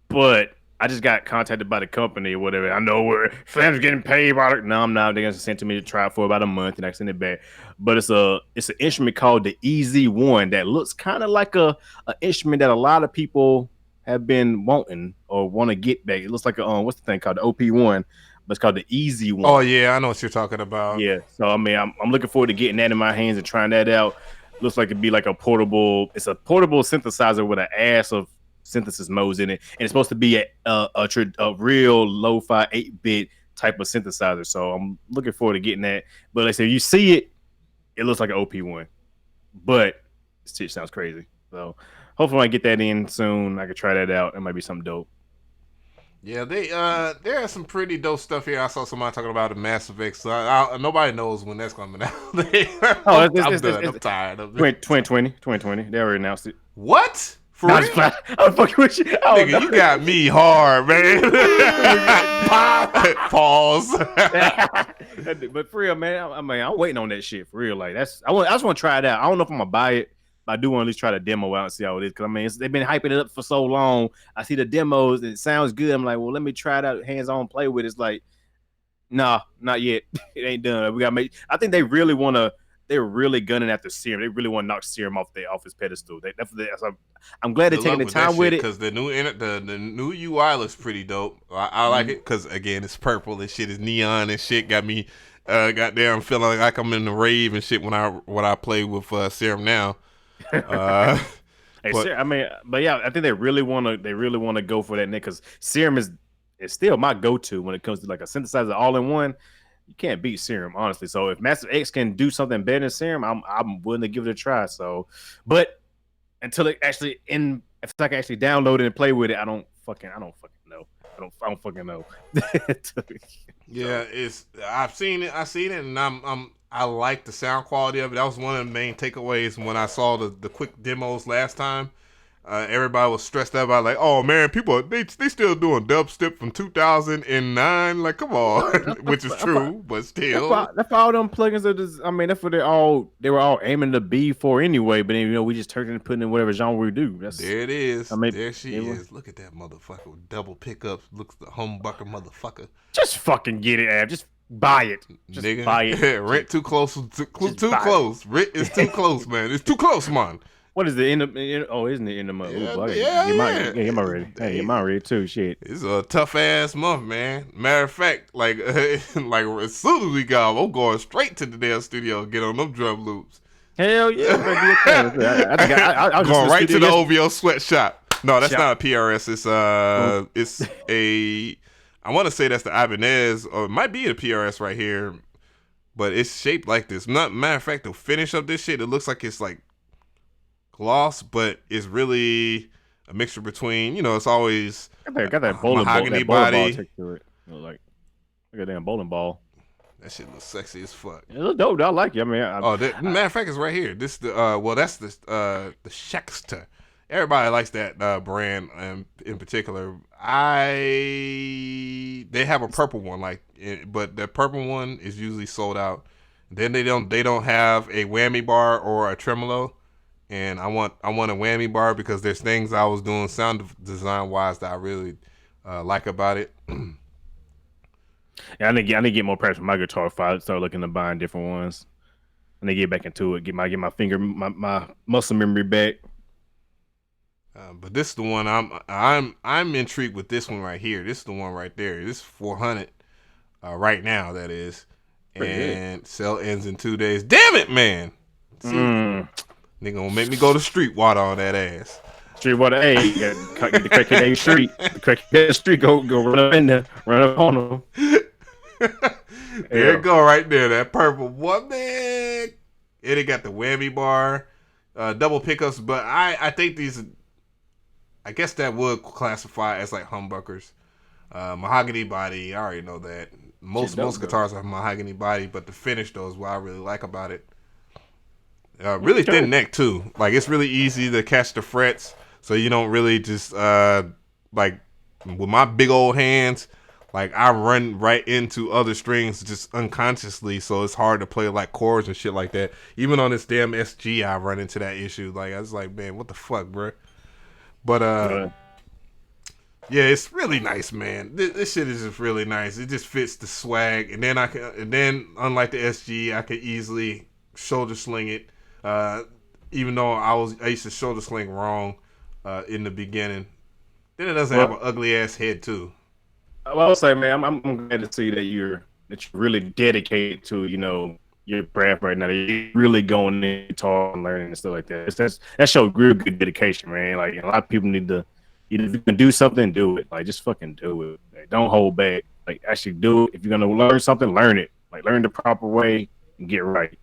but I just got contacted by the company or whatever. I know where Slam's getting paid by it. No, I'm not. They're gonna send it to me to try it for about a month and I send it back. But it's an instrument called the EZ1 that looks kind of like a instrument that a lot of people have been wanting or want to get back. It looks like a what's the thing called the OP1, but it's called the EZ1. Oh yeah, I know what you're talking about. Yeah. So I mean, I'm looking forward to getting that in my hands and trying that out. Looks like it'd be like a portable. It's a portable synthesizer with an ass of synthesis modes in it, and it's supposed to be a real lo-fi 8-bit type of synthesizer. So I'm looking forward to getting that. But like I said, you see it, it looks like an OP1, but it sounds crazy. So hopefully I get that in soon. I can try that out. It might be something dope. Yeah, there's some pretty dope stuff here. I saw somebody talking about the Mass Effect. So nobody knows when that's coming out. I'm done. I'm tired of it. 2020. They already announced it. What? For No, real? I'm fucking with you. Nigga, you got me hard, man. Pause. But for real, man, I'm waiting on that shit for real. Like I just want to try it out. I don't know if I'm gonna buy it, but I do want to at least try the demo out and see how it is. Because I mean, they've been hyping it up for so long. I see the demos and it sounds good. I'm like, well, let me try it out, hands on, play with it. It's like, nah, not yet. It ain't done. We gotta make. I think they really want to. They're really gunning after Serum. They really want to knock Serum off his pedestal. I'm glad they're taking the time with it because the new UI looks pretty dope. I like it because again, it's purple and shit is neon and shit. Got me, goddamn, feeling like I'm in the rave and shit when I play with Serum now. I think they really want to go for that, Nick, because Serum is still my go-to when it comes to like a synthesizer all in one. You can't beat Serum, honestly. So if Master X can do something better than Serum, I'm willing to give it a try. So, but until it actually if I can actually download it and play with it, I don't fucking know. I don't fucking know. Yeah, I've seen it, and I like the sound quality of it. That was one of the main takeaways when I saw the quick demos last time. Everybody was stressed out about like, oh man, people they still doing dubstep from 2009. Like, come on, which is true, but still. That's all them plugins are. I mean, that's what they were all aiming to be for anyway. But then, we just turned and put in whatever genre we do. There it is. I mean, there she is. Look at that motherfucker with double pickups. Looks the humbucker motherfucker. Just fucking get it, Ab. Just buy it. Just nigga, buy it. Rent too close. Too close. Rent is too close, man. It's too close, man. What is the end of? Oh, isn't it in the month? Yeah. Am I ready? Hey, am I ready too? Shit. It's a tough ass month, man. Matter of fact, like as soon as we go, I'm going straight to the damn studio and get on them drum loops. Hell yeah! I going right to the OVO sweatshop. No, that's not a PRS. It's a. I want to say that's the Ibanez, or it might be a PRS right here, but it's shaped like this. Matter of fact, the finish of this shit, it looks like it's like gloss, but it's really a mixture between, it's always got that bowling mahogany ball, body. To it. Like a damn bowling ball. That shit looks sexy as fuck. It looks dope. I like it. I mean, matter of fact, it's right here. This that's the Yeticaster. Everybody likes that brand in particular. They have a purple one, but the purple one is usually sold out. Then they don't have a whammy bar or a tremolo. And I want a whammy bar because there's things I was doing sound design wise that I really like about it. Yeah, I need to get more practice with my guitar if I start looking to buying different ones. And they get back into it, get my my muscle memory back. But this is the one I'm intrigued with. This one right here. This is the one right there. This is 400 right now. That is, and sale ends in 2 days. Damn it, man! They gonna make me go to street water on that ass. Street water, hey, get the crackhead street. The crackhead street, go run up in there, run up on them. There you go, right there. That purple one, man. And it got the whammy bar, double pickups. But I think these, I guess that would classify as like humbuckers. Mahogany body, I already know that. Most guitars are mahogany body, but the finish though is what I really like about it. Really thin neck too. Like it's really easy to catch the frets, so you don't really just like with my big old hands. like I run right into other strings just unconsciously, so it's hard to play like chords and shit like that. Even on this damn SG, I run into that issue. Like I was like, man, what the fuck, bro? But yeah, it's really nice, man. This shit is just really nice. It just fits the swag, and then unlike the SG, I could easily shoulder sling it. Even though I used to shoulder sling wrong in the beginning. Then it doesn't have an ugly ass head too. Well, I'll say, man, I'm glad to see that you're really dedicated to your craft right now. You're really going in guitar and learning and stuff like that. That shows real good dedication, man. Like a lot of people need to. If you can do something, do it. Like just fucking do it. Like, don't hold back. Like actually do it. If you're gonna learn something, learn it. Like learn the proper way and get right.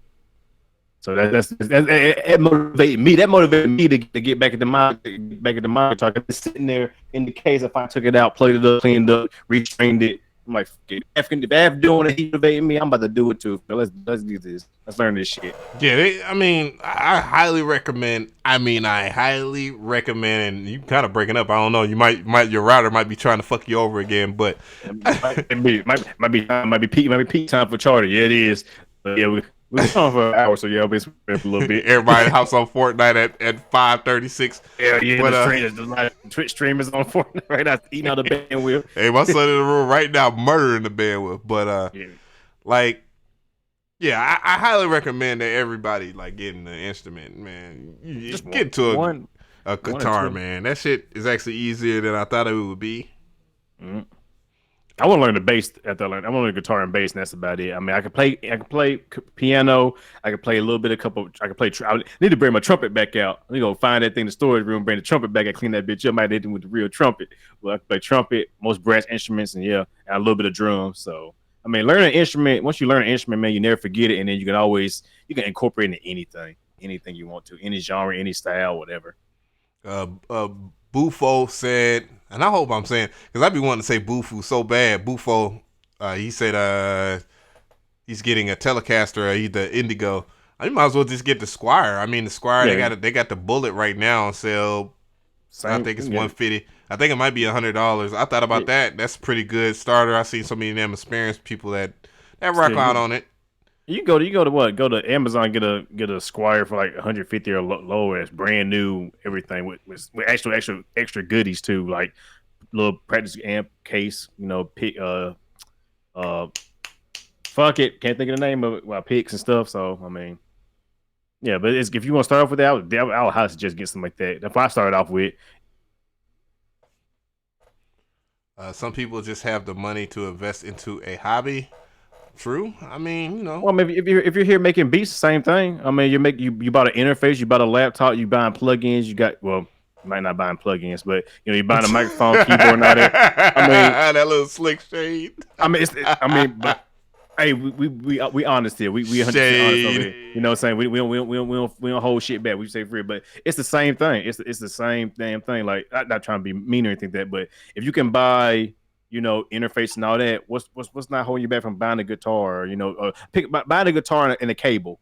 So that motivated me. That motivated me to get back at the guitar. It's sitting there in the case. If I took it out, played it up, cleaned up, retrained it, I'm like, if Af doing it, he motivated me. I'm about to do it too. So let's do this. Let's learn this shit. Yeah, I highly recommend. I highly recommend. And you kind of breaking up. I don't know. You might your router might be trying to fuck you over again, but might be peak time for charter. Yeah, it is. But yeah, we're on for an hour, so yeah, I'll be a little bit. Everybody house on Fortnite at 5:36. Yeah, but, the Twitch streamers on Fortnite right now eating out the bandwidth. Hey, my son in the room right now murdering the bandwidth. But I highly recommend that everybody like getting the instrument, man. You just get to a guitar, man. That shit is actually easier than I thought it would be. Mm-hmm. I want to learn the bass after I want to learn guitar and bass, and that's about it. I mean, I can play piano. I can play a little bit I can play. I need to bring my trumpet back out. I need to go find that thing in the storage room, bring the trumpet back, and clean that bitch up. I did it with the real trumpet. Well, I can play trumpet, most brass instruments, and a little bit of drums. So, I mean, learning an instrument. Once you learn an instrument, man, you never forget it, and then you can incorporate it into anything you want to, any genre, any style, whatever. Bufo said, and I hope I'm saying, because I be wanting to say Bufu so bad. Bufo, he said he's getting a Telecaster or either Indigo. You might as well just get the Squire. I mean, the Squire, they got the Bullet right now on sale. I think it's $150. I think it might be $100. I thought about that. That's a pretty good starter. I seen so many of them experienced people that rock out on it. You go to what? Go to Amazon, get a Squire for like $150 or lower. It's brand new, everything with actual extra goodies too, like little practice amp case. Pick fuck it, can't think of the name of it. Well, picks and stuff. So I mean, yeah, but if you want to start off with that, I would highly suggest get something like that. If I started off with. Some people just have the money to invest into a hobby. True. I mean, Well, maybe if you're here making beats, the same thing. I mean, you bought an interface, you bought a laptop, you buying plugins, you might not buying plugins, but you're buying a microphone, keyboard, and all that. I mean, that little slick shade. But hey, we honest here. We 100% honest over here. You know what I'm saying? We don't hold shit back. We say free, but it's the same thing. It's the same damn thing. Like, I'm not trying to be mean or anything like that, but if you can buy interface and all that, what's not holding you back from buying a guitar, buying a guitar and a cable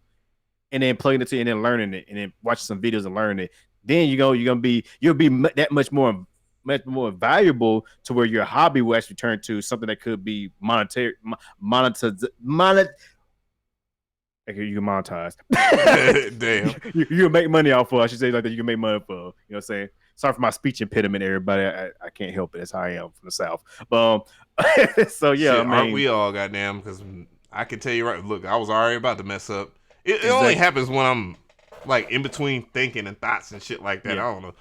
and then playing it and then learning it and then watching some videos and learning it. Then you'll be that much more valuable to where your hobby will actually turn to something that could be monetary. You can monetize. Damn. You can make money off of. I should say like that. You can make money for. You know what I'm saying? Sorry for my speech impediment, everybody. I can't help it. That's how I am from the South. But so yeah, shit, aren't we all goddamn? Because I can tell you right. Look, I was already about to mess up. It only happens when I'm like in between thinking and thoughts and shit like that. Yeah. I don't know.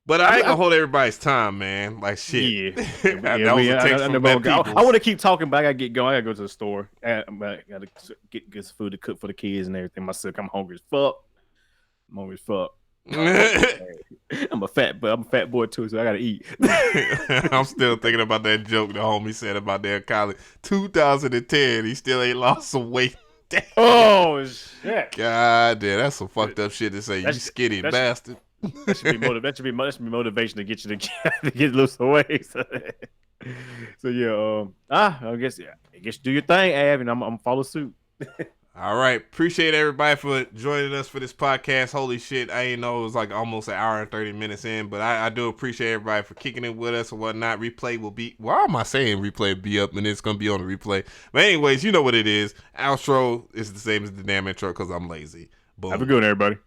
But I ain't gonna hold everybody's time, man. Like shit. Yeah. That was a text from Bad I want to keep talking, but I gotta get going. I gotta go to the store. I gotta get some food to cook for the kids and everything. Myself, I'm hungry as fuck. I'm a fat boy too, so I gotta eat. I'm still thinking about that joke the homie said about their college. 2010, he still ain't lost some weight. Damn. Oh shit! God damn, that's some fucked up shit to say. You skinny bastard. That should be motivation to get you to get lose some weight. So yeah, I guess do your thing, Av, and I'm follow suit. All right. Appreciate everybody for joining us for this podcast. Holy shit. I didn't know it was like almost an hour and 30 minutes in, but I do appreciate everybody for kicking it with us or whatnot. Replay will be, why am I saying replay be up and it's going to be on the replay? But anyways, you know what it is. Outro is the same as the damn intro because I'm lazy. Boom. Have a good one, everybody.